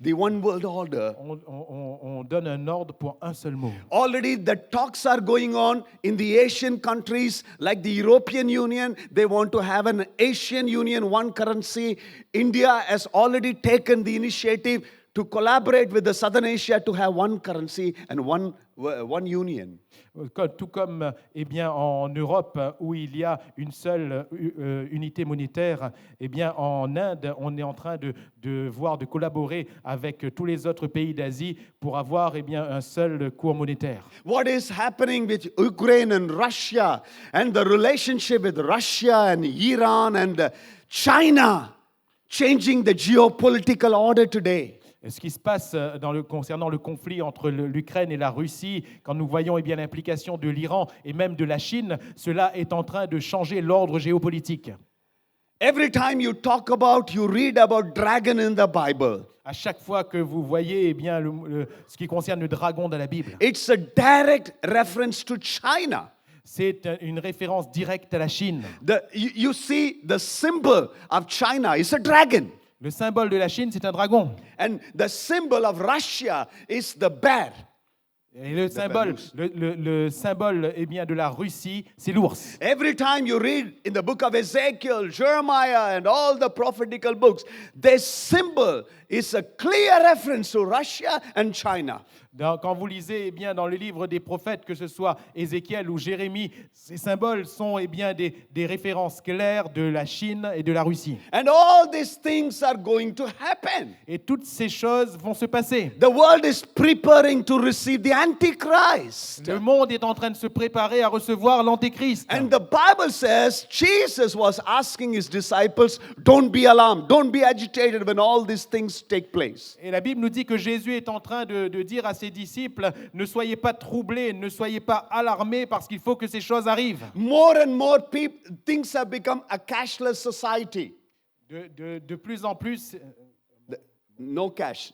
[SPEAKER 1] The one world order.
[SPEAKER 2] On donne un ordre pour un seul mot.
[SPEAKER 1] Already the talks are going on in the Asian countries like the European Union. They want to have an Asian Union, one currency. India has already taken the initiative to collaborate with the Southern Asia to have one currency and one union.
[SPEAKER 2] Tout comme eh bien, en Europe, où il y a une seule unité monétaire, eh bien, en Inde, on est en train de collaborer avec tous les autres pays d'Asie pour avoir eh bien, un seul cours monétaire.
[SPEAKER 1] What is happening with Ukraine and Russia and the relationship with Russia and Iran and China changing the geopolitical order today?
[SPEAKER 2] Ce qui se passe concernant le conflit entre l'Ukraine et la Russie, quand nous voyons eh bien, l'implication de l'Iran et même de la Chine, cela est en train de changer l'ordre géopolitique.
[SPEAKER 1] Every time you read about dragon in the Bible.
[SPEAKER 2] À chaque fois que vous voyez eh bien, ce qui concerne le dragon dans la Bible,
[SPEAKER 1] It's a direct reference to China.
[SPEAKER 2] c'est une référence directe à la Chine.
[SPEAKER 1] You see the symbol of China is a dragon.
[SPEAKER 2] Le symbole de la Chine, c'est un dragon.
[SPEAKER 1] And the symbol of Russia is the bear.
[SPEAKER 2] Et le symbole eh bien, de la Russie, c'est l'ours.
[SPEAKER 1] Every time you read in the book of Ezekiel, Jeremiah, and all the prophetical books, this symbol is a clear reference to Russia and China.
[SPEAKER 2] Quand vous lisez eh bien, dans le livre des prophètes, que ce soit Ézéchiel ou Jérémie, ces symboles sont eh bien, des références claires de la Chine et de la Russie.
[SPEAKER 1] And all these things are going to happen.
[SPEAKER 2] Et toutes ces choses vont se passer.
[SPEAKER 1] The world is preparing to receive the Antichrist.
[SPEAKER 2] Le monde est en train de se préparer à recevoir l'Antéchrist.
[SPEAKER 1] And the Bible says Jesus was asking his disciples, don't be alarmed, don't be agitated when all these things miracles take place.
[SPEAKER 2] Et la Bible nous dit que Jésus est en train de dire à ses disciples, ne soyez pas troublés, ne soyez pas alarmés parce qu'il faut que ces choses arrivent.
[SPEAKER 1] More and more things have become a cashless society.
[SPEAKER 2] De plus en plus,
[SPEAKER 1] No cash.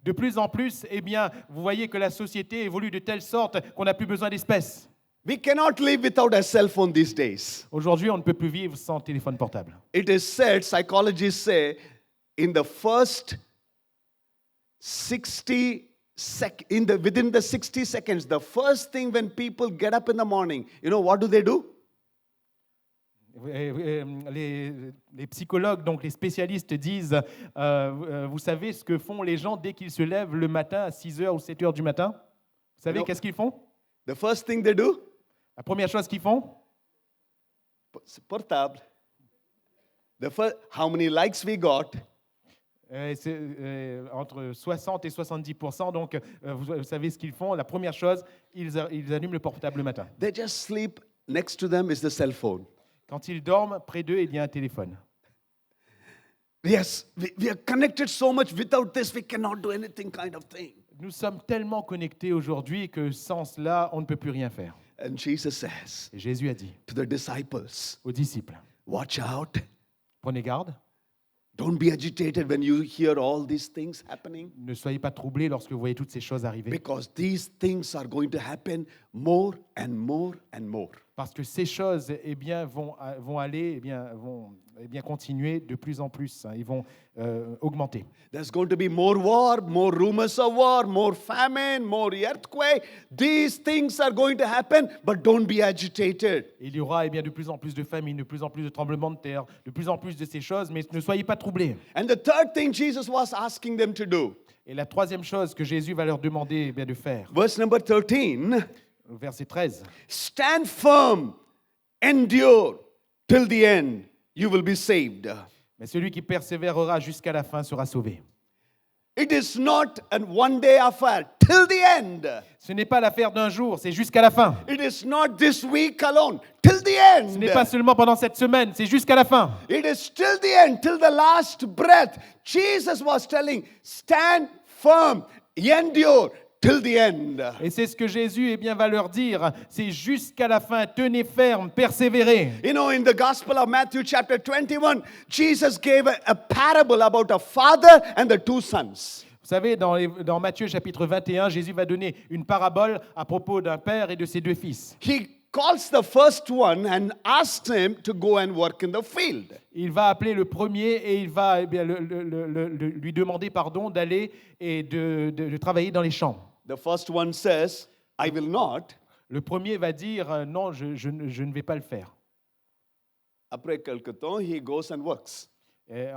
[SPEAKER 2] de plus en plus, eh bien, vous voyez que la société évolue de telle sorte qu'on n'a plus besoin d'espèces.
[SPEAKER 1] We cannot live without a cell phone these days.
[SPEAKER 2] Aujourd'hui, on ne peut plus vivre sans téléphone portable.
[SPEAKER 1] It is said, psychologists say, in the first 60 within the 60 seconds, the first thing when people get up in the morning, you know what do?
[SPEAKER 2] Les psychologues, donc les spécialistes disent, vous savez ce que font les gens dès qu'ils se lèvent le matin à 6h ou 7h du matin? Vous savez
[SPEAKER 1] Non.
[SPEAKER 2] qu'est-ce qu'ils font?
[SPEAKER 1] The first thing they do?
[SPEAKER 2] La première chose qu'ils font,
[SPEAKER 1] Portable. How many likes we got?
[SPEAKER 2] c'est entre 60 et 70%. Donc, vous savez ce qu'ils font. La première chose, ils allument le portable le matin.
[SPEAKER 1] They just sleep. Next to them is the cell phone.
[SPEAKER 2] Quand ils dorment, près d'eux, il y a un téléphone.
[SPEAKER 1] Yes, we are connected so much. Without this, we cannot do anything kind of thing.
[SPEAKER 2] Nous sommes tellement connectés aujourd'hui que sans cela, on ne peut plus rien faire.
[SPEAKER 1] And Jesus says
[SPEAKER 2] Et Jésus a dit
[SPEAKER 1] to the disciples,
[SPEAKER 2] aux disciples,
[SPEAKER 1] watch out.
[SPEAKER 2] prenez garde,
[SPEAKER 1] Don't be agitated when you hear all these things happening,
[SPEAKER 2] ne soyez pas troublés lorsque vous voyez toutes ces choses arriver.
[SPEAKER 1] because these things are going to happen more and more and more.
[SPEAKER 2] Parce que ces choses vont aller, vont continuer de plus en plus. Ils vont augmenter.
[SPEAKER 1] There's going to be more war, more rumors of war, more famine, more earthquake. These things are going to happen, but don't be agitated.
[SPEAKER 2] Il y aura de plus en plus de famine, de plus en plus de tremblements de terre, de plus en plus de ces choses, mais ne soyez pas troublés.
[SPEAKER 1] And the third thing Jesus was asking them to do,
[SPEAKER 2] Et la troisième chose que Jésus va leur demander de faire,
[SPEAKER 1] verse number 13,
[SPEAKER 2] verset 13,
[SPEAKER 1] stand firm, endure till the end, you will be saved.
[SPEAKER 2] mais celui qui persévérera jusqu'à la fin sera sauvé.
[SPEAKER 1] It is not a one-day affair, till the end.
[SPEAKER 2] Ce n'est pas l'affaire d'un jour, c'est jusqu'à la fin.
[SPEAKER 1] It is not this week alone, till the
[SPEAKER 2] Ce n'est
[SPEAKER 1] end.
[SPEAKER 2] pas seulement pendant cette semaine, c'est jusqu'à la fin.
[SPEAKER 1] It is till the end, till the last breath. Jesus was telling, stand firm, endure till the end.
[SPEAKER 2] Et c'est ce que Jésus va leur dire, c'est jusqu'à la fin, tenez ferme, persévérez.
[SPEAKER 1] You know, in the Gospel of Matthew chapter 21, Jesus gave a parable about a father and the two sons.
[SPEAKER 2] Vous savez, dans Matthieu chapitre 21, Jésus va donner une parabole à propos d'un père et de ses deux fils.
[SPEAKER 1] He calls the first one and asks him to go and work in the field.
[SPEAKER 2] Il va appeler le premier et il va lui demander pardon d'aller et de travailler dans les champs.
[SPEAKER 1] The first one says, I will not.
[SPEAKER 2] Le premier va dire non, je ne vais pas le faire.
[SPEAKER 1] Après quelque temps, he goes and works.
[SPEAKER 2] Et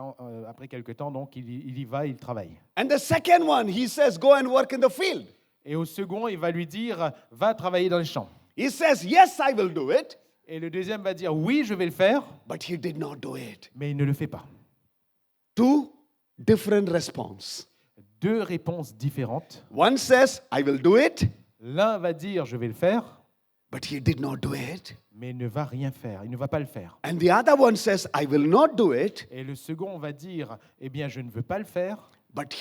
[SPEAKER 2] après quelque temps, donc, il y va, il travaille.
[SPEAKER 1] And the second one, he says, go and work in the field.
[SPEAKER 2] Et au second, il va lui dire va travailler dans les champs.
[SPEAKER 1] He says, yes, I will do it.
[SPEAKER 2] Et le deuxième va dire oui, je vais le faire,
[SPEAKER 1] But he did not do it.
[SPEAKER 2] mais il ne le fait pas.
[SPEAKER 1] Two different responses.
[SPEAKER 2] Deux réponses différentes.
[SPEAKER 1] One says, I will do it,
[SPEAKER 2] L'un va dire je vais le faire,
[SPEAKER 1] but he did not do it.
[SPEAKER 2] mais il ne va rien faire, il ne va pas le faire.
[SPEAKER 1] And the other one says, I will not do it,
[SPEAKER 2] Et le second va dire eh bien je ne veux pas le faire,
[SPEAKER 1] but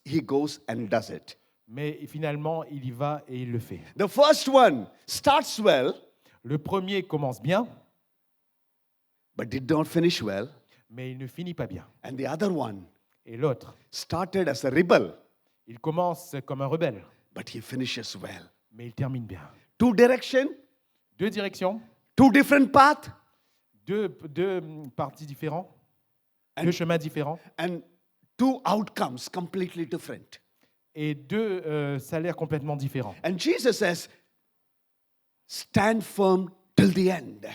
[SPEAKER 1] he goes and does it.
[SPEAKER 2] mais finalement il y va et il le fait.
[SPEAKER 1] The first one starts well,
[SPEAKER 2] Le premier commence bien,
[SPEAKER 1] but did not finish well.
[SPEAKER 2] mais il ne finit pas bien.
[SPEAKER 1] And the other one
[SPEAKER 2] Et l'autre,
[SPEAKER 1] started as a rebel,
[SPEAKER 2] il commence comme un rebelle,
[SPEAKER 1] but he finishes well.
[SPEAKER 2] mais il termine bien.
[SPEAKER 1] Two directions,
[SPEAKER 2] Deux directions,
[SPEAKER 1] two different paths,
[SPEAKER 2] deux partis différents,
[SPEAKER 1] And-
[SPEAKER 2] deux chemins différents
[SPEAKER 1] and two outcomes completely different.
[SPEAKER 2] et deux salaires complètement différents.
[SPEAKER 1] And Jesus says, stand firm till the end.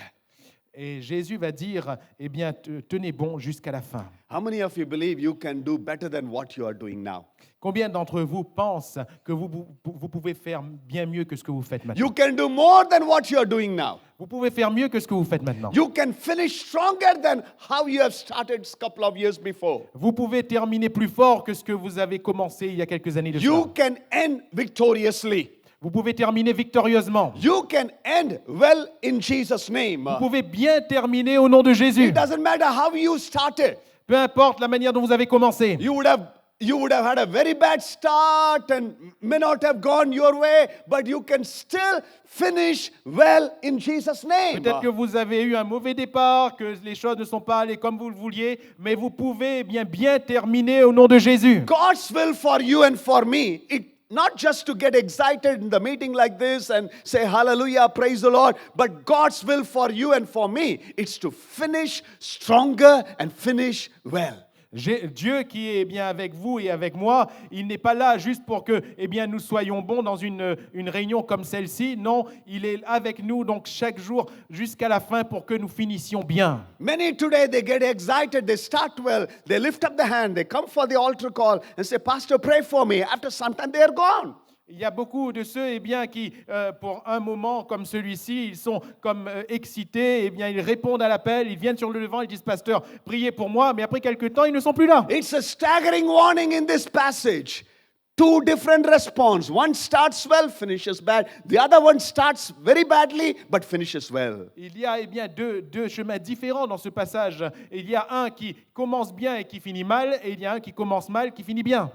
[SPEAKER 2] Et Jésus va dire, eh bien, tenez bon jusqu'à la fin.
[SPEAKER 1] How many of you believe you can do better than what you are doing now?
[SPEAKER 2] Combien d'entre vous pensent que vous pouvez faire bien mieux que ce que vous faites maintenant?
[SPEAKER 1] You can do more than what you are doing now.
[SPEAKER 2] Vous pouvez faire mieux que ce que vous faites maintenant.
[SPEAKER 1] You can finish stronger than how you have started a couple of years before.
[SPEAKER 2] Vous pouvez terminer plus fort que ce que vous avez commencé il y a quelques années de
[SPEAKER 1] You
[SPEAKER 2] cela.
[SPEAKER 1] can end victoriously.
[SPEAKER 2] Vous pouvez terminer victorieusement.
[SPEAKER 1] You can end well in Jesus' name.
[SPEAKER 2] Vous pouvez bien terminer au nom de Jésus.
[SPEAKER 1] It doesn't matter how you started.
[SPEAKER 2] Peu importe la manière dont vous avez commencé.
[SPEAKER 1] You would have had a very bad start and may not have gone your way, but you can still finish well in Jesus' name.
[SPEAKER 2] Peut-être que vous avez eu un mauvais départ, que les choses ne sont pas allées comme vous le vouliez, mais vous pouvez bien terminer au nom de Jésus.
[SPEAKER 1] God's will for you and for me, not just to get excited in the meeting like this and say hallelujah, praise the Lord, but God's will for you and for me, it's to finish stronger and finish well.
[SPEAKER 2] Dieu qui est bien avec vous et avec moi, il n'est pas là juste pour que nous soyons bons dans une réunion comme celle-ci. Non, il est avec nous donc chaque jour jusqu'à la fin pour que nous finissions bien.
[SPEAKER 1] Many today, they get excited, they start well, they lift up the hand, they come for the altar call and say, Pastor, pray for me. After some time, they are gone.
[SPEAKER 2] Il y a beaucoup de ceux qui, pour un moment comme celui-ci, ils sont comme excités, ils répondent à l'appel, ils viennent sur le devant, ils disent, Pasteur, priez pour moi, mais après quelques temps, ils ne sont plus là.
[SPEAKER 1] It's a staggering warning in this passage. Two different response. One starts well, finishes bad. The other one starts very badly, but finishes well.
[SPEAKER 2] Il y a deux chemins différents dans ce passage. Il y a un qui commence bien et qui finit mal, et il y a un qui commence mal, qui finit bien.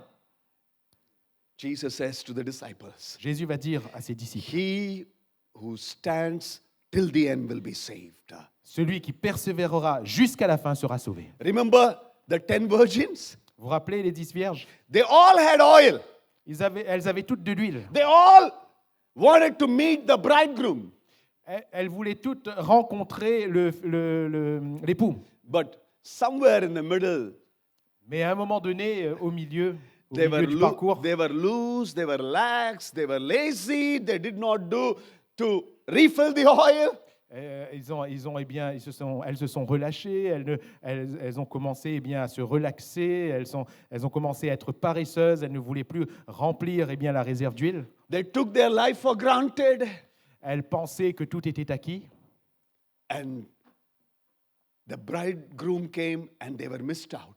[SPEAKER 1] Jesus says to the disciples,
[SPEAKER 2] Jésus va dire à ses disciples,
[SPEAKER 1] He who stands till the end will be saved.
[SPEAKER 2] celui qui persévérera jusqu'à la fin sera sauvé.
[SPEAKER 1] Remember the 10 virgins?
[SPEAKER 2] Vous vous rappelez les 10 vierges?
[SPEAKER 1] They all had oil.
[SPEAKER 2] Elles avaient toutes de l'huile.
[SPEAKER 1] They all wanted to meet the bridegroom.
[SPEAKER 2] Elles voulaient toutes rencontrer l'époux.
[SPEAKER 1] But somewhere in the middle,
[SPEAKER 2] Mais à un moment donné, au milieu
[SPEAKER 1] they were
[SPEAKER 2] du parcours,
[SPEAKER 1] loose, they were lax, they were lazy, they did not do to refill the oil.
[SPEAKER 2] elles se sont relâchées, elles ont commencé à se relaxer, elles ont commencé à être paresseuses, elles ne voulaient plus remplir la réserve d'huile.
[SPEAKER 1] They took their life for granted.
[SPEAKER 2] Elles pensaient que tout était acquis.
[SPEAKER 1] And the bridegroom came and they were missed out.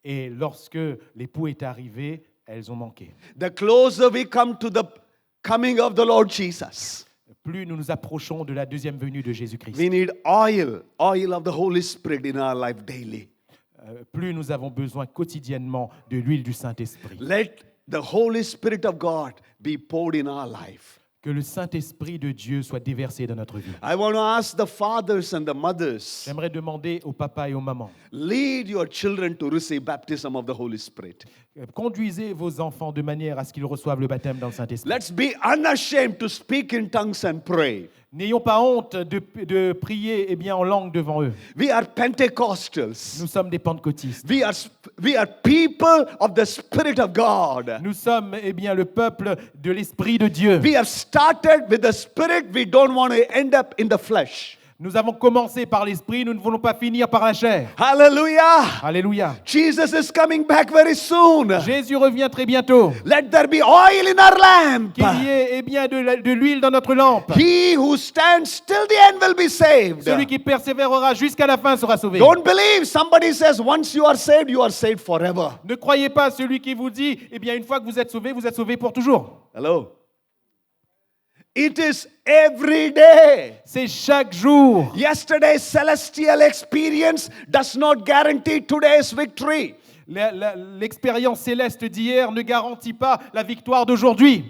[SPEAKER 2] Et lorsque l'époux est arrivé, elles ont manqué.
[SPEAKER 1] The closer we come to the coming of the Lord Jesus,
[SPEAKER 2] Plus nous nous approchons de la deuxième venue de Jésus-Christ,
[SPEAKER 1] we need oil of the Holy Spirit in our life daily.
[SPEAKER 2] plus nous avons besoin quotidiennement de l'huile du Saint-Esprit.
[SPEAKER 1] Let the Holy Spirit of God be poured in our life.
[SPEAKER 2] Que le Saint-Esprit de Dieu soit déversé dans notre vie.
[SPEAKER 1] I want to ask the fathers and the mothers,
[SPEAKER 2] J'aimerais demander aux papas et aux mamans,
[SPEAKER 1] lead your children to receive baptism of the Holy Spirit.
[SPEAKER 2] conduisez vos enfants de manière à ce qu'ils reçoivent le baptême dans le Saint-Esprit.
[SPEAKER 1] Let's be unashamed to speak in tongues and pray.
[SPEAKER 2] N'ayons pas honte de prier en langue devant eux.
[SPEAKER 1] We are Pentecostals.
[SPEAKER 2] Nous sommes des pentecôtistes.
[SPEAKER 1] We are people of the Spirit of God.
[SPEAKER 2] Nous sommes le peuple de l'Esprit de Dieu.
[SPEAKER 1] We have started with the Spirit. We don't want to end up in the flesh.
[SPEAKER 2] Nous avons commencé par l'Esprit, nous ne voulons pas finir par la chair.
[SPEAKER 1] Hallelujah.
[SPEAKER 2] Alléluia.
[SPEAKER 1] Jesus is coming back very soon.
[SPEAKER 2] Jésus revient très bientôt.
[SPEAKER 1] Let there be oil in our lamp.
[SPEAKER 2] Qu'il y ait de l'huile dans notre lampe.
[SPEAKER 1] He who stands till the end will be saved.
[SPEAKER 2] Celui qui persévérera jusqu'à la fin sera sauvé.
[SPEAKER 1] Don't believe somebody says once you are saved forever.
[SPEAKER 2] Ne croyez pas celui qui vous dit, une fois que vous êtes sauvé pour toujours.
[SPEAKER 1] Hello. It is every day.
[SPEAKER 2] C'est chaque jour.
[SPEAKER 1] Yesterday's celestial experience does not guarantee today's victory.
[SPEAKER 2] L'expérience céleste d'hier ne garantit pas la victoire d'aujourd'hui.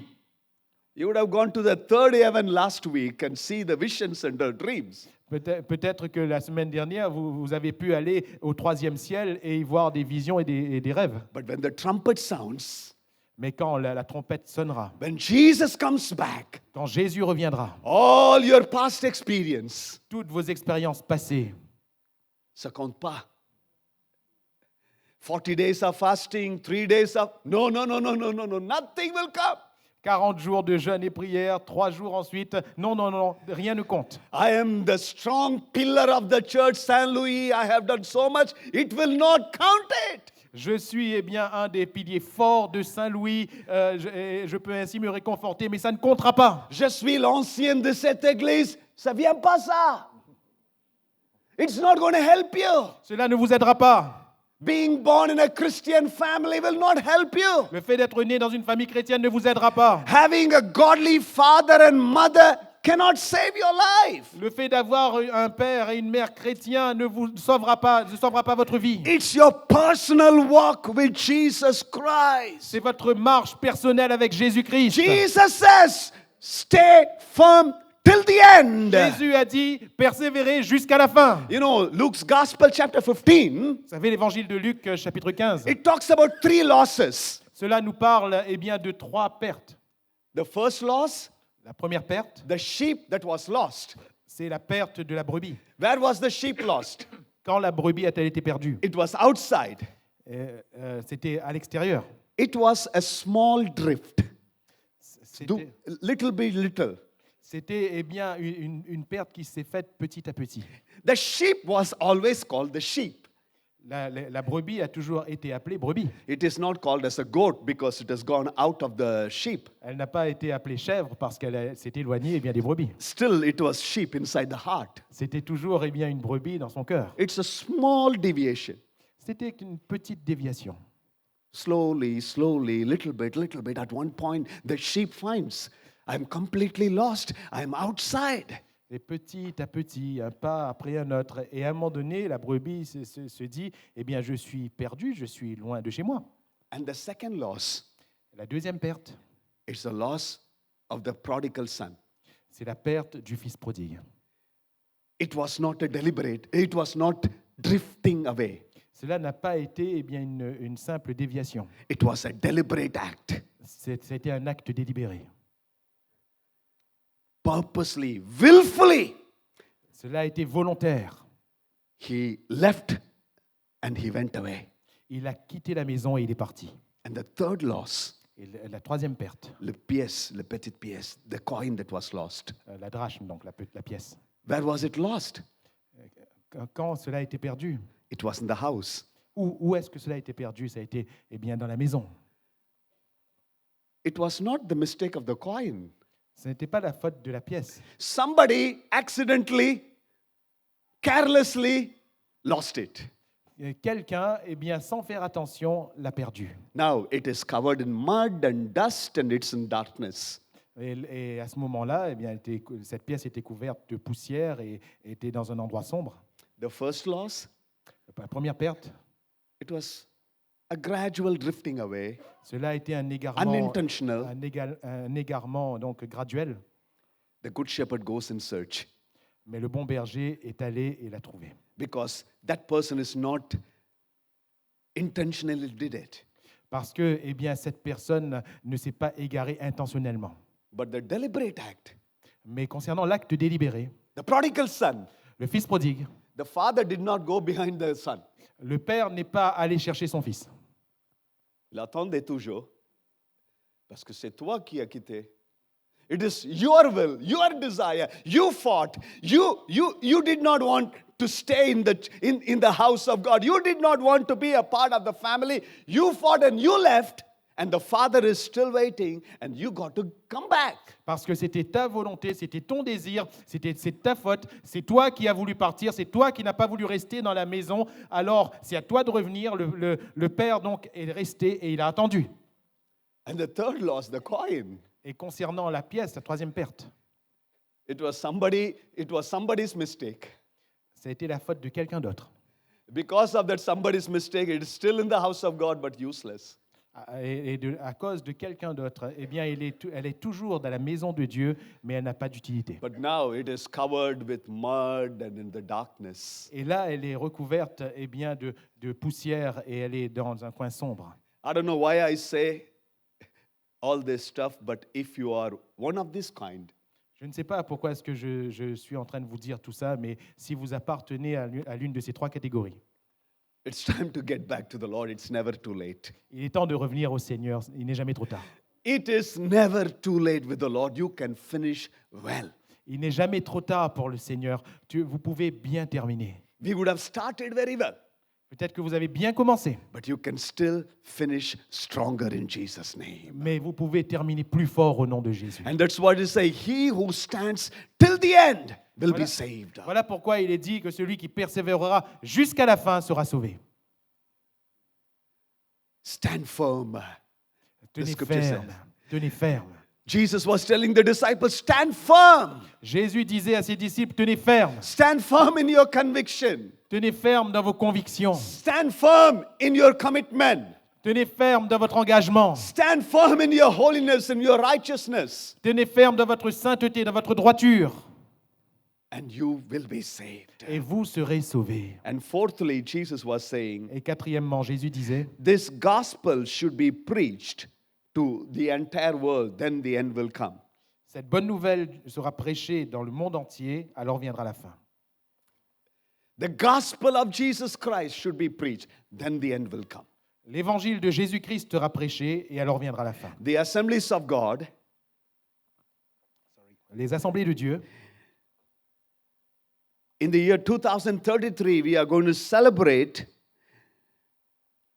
[SPEAKER 1] You would have gone to the third heaven last week and see the visions and the dreams.
[SPEAKER 2] Peut-être que la semaine dernière, vous avez pu aller au troisième ciel et y voir des visions et des rêves.
[SPEAKER 1] But when the trumpet sounds,
[SPEAKER 2] Mais quand la trompette sonnera,
[SPEAKER 1] when Jesus comes back,
[SPEAKER 2] quand Jésus reviendra,
[SPEAKER 1] all your past experience,
[SPEAKER 2] toutes vos expériences passées,
[SPEAKER 1] ça compte pas. 40 days of fasting, 3 days of... No, nothing will come.
[SPEAKER 2] 40 jours de jeûne et prière, 3 jours ensuite, non, rien ne compte.
[SPEAKER 1] I am the strong pillar of the church, Saint Louis. I have done so much. It will not count it.
[SPEAKER 2] Je suis un des piliers forts de Saint-Louis. Je peux ainsi me réconforter, mais ça ne comptera pas.
[SPEAKER 1] Je suis l'ancien de cette église. Ça vient pas ça. It's not going to help you.
[SPEAKER 2] Cela ne vous aidera pas.
[SPEAKER 1] Being born in a Christian family will not help you.
[SPEAKER 2] Le fait d'être né dans une famille chrétienne ne vous aidera pas.
[SPEAKER 1] Having a godly father and mother cannot save your life.
[SPEAKER 2] Le fait d'avoir un père et une mère chrétiens ne sauvera pas votre vie.
[SPEAKER 1] It's your personal walk with Jesus Christ.
[SPEAKER 2] C'est votre marche personnelle avec Jésus-Christ.
[SPEAKER 1] Jesus says, stay firm till the end.
[SPEAKER 2] Jésus a dit, persévérez jusqu'à la fin.
[SPEAKER 1] You know, Luke's Gospel, chapter 15,
[SPEAKER 2] Vous savez, l'évangile de Luc, chapitre 15,
[SPEAKER 1] it talks about 3 losses.
[SPEAKER 2] cela nous parle bien de 3 pertes.
[SPEAKER 1] The first loss,
[SPEAKER 2] La première perte,
[SPEAKER 1] the sheep that was lost.
[SPEAKER 2] c'est la perte de la brebis.
[SPEAKER 1] Where was the sheep lost?
[SPEAKER 2] Quand la brebis a-t-elle été perdue?
[SPEAKER 1] It was outside.
[SPEAKER 2] C'était à l'extérieur.
[SPEAKER 1] It was a small drift.
[SPEAKER 2] C'était
[SPEAKER 1] Little by little.
[SPEAKER 2] c'était, bien une perte qui s'est faite petit à petit.
[SPEAKER 1] The sheep was always called the sheep.
[SPEAKER 2] La brebis a toujours été appelée brebis.
[SPEAKER 1] It is not called as a goat because it has gone out of the sheep.
[SPEAKER 2] Elle n'a pas été appelée chèvre parce qu'elle s'est éloignée bien des brebis.
[SPEAKER 1] Still, it was sheep inside the heart.
[SPEAKER 2] C'était toujours bien une brebis dans son cœur.
[SPEAKER 1] It's a small deviation.
[SPEAKER 2] C'était une petite déviation.
[SPEAKER 1] Slowly, slowly, little bit, at one point, the sheep finds, I'm completely lost. I'm outside.
[SPEAKER 2] Et petit à petit, un pas après un autre. Et à un moment donné, la brebis se dit, eh bien, je suis perdu, je suis loin de chez moi.
[SPEAKER 1] And the second loss
[SPEAKER 2] La deuxième perte,
[SPEAKER 1] is the loss of the prodigal son.
[SPEAKER 2] c'est la perte du fils prodigue.
[SPEAKER 1] It was not a deliberate, it was not drifting away.
[SPEAKER 2] Cela n'a pas été bien, une simple déviation.
[SPEAKER 1] It was a deliberate act.
[SPEAKER 2] C'était un acte délibéré.
[SPEAKER 1] Purposely, willfully,
[SPEAKER 2] Cela a été volontaire.
[SPEAKER 1] he left and he went away.
[SPEAKER 2] Il a quitté la maison et il est parti.
[SPEAKER 1] And the third loss,
[SPEAKER 2] Et la troisième perte,
[SPEAKER 1] le pièce, le petit pièce, the coin that was lost.
[SPEAKER 2] la drachme, donc la pièce.
[SPEAKER 1] Where was it lost?
[SPEAKER 2] Quand cela a été perdu,
[SPEAKER 1] It was in the house.
[SPEAKER 2] où est-ce que cela a été perdu? Ça a été bien, dans la maison.
[SPEAKER 1] It was not the mistake of the coin.
[SPEAKER 2] Ce n'était pas la faute de la pièce.
[SPEAKER 1] Somebody accidentally, carelessly lost it.
[SPEAKER 2] Quelqu'un, bien, sans faire attention, l'a perdu.
[SPEAKER 1] Now it is covered in mud and dust and it's in darkness.
[SPEAKER 2] Et à ce moment-là, bien, cette pièce était couverte de poussière et était dans un endroit sombre.
[SPEAKER 1] The first loss,
[SPEAKER 2] La première perte,
[SPEAKER 1] it was a gradual drifting away,
[SPEAKER 2] cela a été un égarement,
[SPEAKER 1] unintentional.
[SPEAKER 2] un égarement donc graduel,
[SPEAKER 1] The good shepherd goes in search
[SPEAKER 2] mais le bon berger est allé et l'a trouvé.
[SPEAKER 1] because that person is not intentionally did it.
[SPEAKER 2] Parce que bien, cette personne ne s'est pas égarée intentionnellement.
[SPEAKER 1] But the deliberate act,
[SPEAKER 2] Mais concernant l'acte délibéré,
[SPEAKER 1] the prodigal son,
[SPEAKER 2] le fils prodigue,
[SPEAKER 1] the father did not go behind the son.
[SPEAKER 2] le père n'est pas allé chercher son fils.
[SPEAKER 1] Il attendait toujours parce que c'est toi qui as quitté. It is your will, your desire. You fought. You did not want to stay in the house of God. You did not want to be a part of the family. You fought and you left, and the father is still waiting, and you got to come back.
[SPEAKER 2] Parce que c'était ta volonté, c'était ton désir, c'est ta faute, c'est toi qui as voulu partir, c'est toi qui n'as pas voulu rester dans la maison. Alors, c'est à toi de revenir. Le père, donc, est resté et il a attendu.
[SPEAKER 1] And the third loss, the coin.
[SPEAKER 2] Et concernant la pièce, la troisième perte,
[SPEAKER 1] It was somebody's mistake.
[SPEAKER 2] ça a été la faute de quelqu'un d'autre.
[SPEAKER 1] Because of that somebody's mistake, it is still in the house of God, but useless.
[SPEAKER 2] À cause de quelqu'un d'autre, eh bien, elle est toujours dans la maison de Dieu, mais elle n'a pas d'utilité.
[SPEAKER 1] But now it is covered with mud and in the darkness.
[SPEAKER 2] Et là, elle est recouverte bien, de poussière et elle est dans un coin sombre.
[SPEAKER 1] I don't know why I say all this stuff, but if you are one of this kind,
[SPEAKER 2] Je ne sais pas pourquoi est-ce que je suis en train de vous dire tout ça, mais si vous appartenez à l'une de ces 3 catégories,
[SPEAKER 1] it's time to get back to the Lord. It's never too late.
[SPEAKER 2] il est temps de revenir au Seigneur. Il n'est jamais trop tard.
[SPEAKER 1] It is never too late with the Lord. You can finish well.
[SPEAKER 2] Il n'est jamais trop tard pour le Seigneur. Vous pouvez bien terminer.
[SPEAKER 1] We would have started very well,
[SPEAKER 2] Peut-être que vous avez bien commencé,
[SPEAKER 1] but you can still finish stronger in Jesus' name.
[SPEAKER 2] mais vous pouvez terminer plus fort au nom de Jésus.
[SPEAKER 1] And that's what it says. He who stands till the end will be
[SPEAKER 2] Voilà.
[SPEAKER 1] saved.
[SPEAKER 2] Voilà pourquoi il est dit que celui qui persévérera jusqu'à la fin sera sauvé.
[SPEAKER 1] Stand firm.
[SPEAKER 2] Tenez
[SPEAKER 1] scripture
[SPEAKER 2] ferme, tenez ferme.
[SPEAKER 1] Jesus was telling the disciples, stand firm.
[SPEAKER 2] Jésus disait à ses disciples, tenez ferme.
[SPEAKER 1] Stand firm in your conviction.
[SPEAKER 2] Tenez ferme dans vos convictions.
[SPEAKER 1] Stand firm in your commitment.
[SPEAKER 2] Tenez ferme dans votre engagement.
[SPEAKER 1] Stand firm in your holiness and your righteousness.
[SPEAKER 2] Tenez ferme dans votre sainteté, dans votre droiture.
[SPEAKER 1] And you will be saved.
[SPEAKER 2] Et vous serez sauvés.
[SPEAKER 1] And fourthly, Jesus was saying,
[SPEAKER 2] Et quatrièmement, Jésus disait,
[SPEAKER 1] this gospel should be preached to the entire world, then the end will come.
[SPEAKER 2] cette bonne nouvelle sera prêchée dans le monde entier, alors viendra la fin.
[SPEAKER 1] The gospel of Jesus Christ should be preached, then the end will come.
[SPEAKER 2] L'évangile de Jésus-Christ sera prêché, et alors viendra la fin.
[SPEAKER 1] The assemblies of God
[SPEAKER 2] Les assemblées de Dieu,
[SPEAKER 1] in the year 2033, we are going to celebrate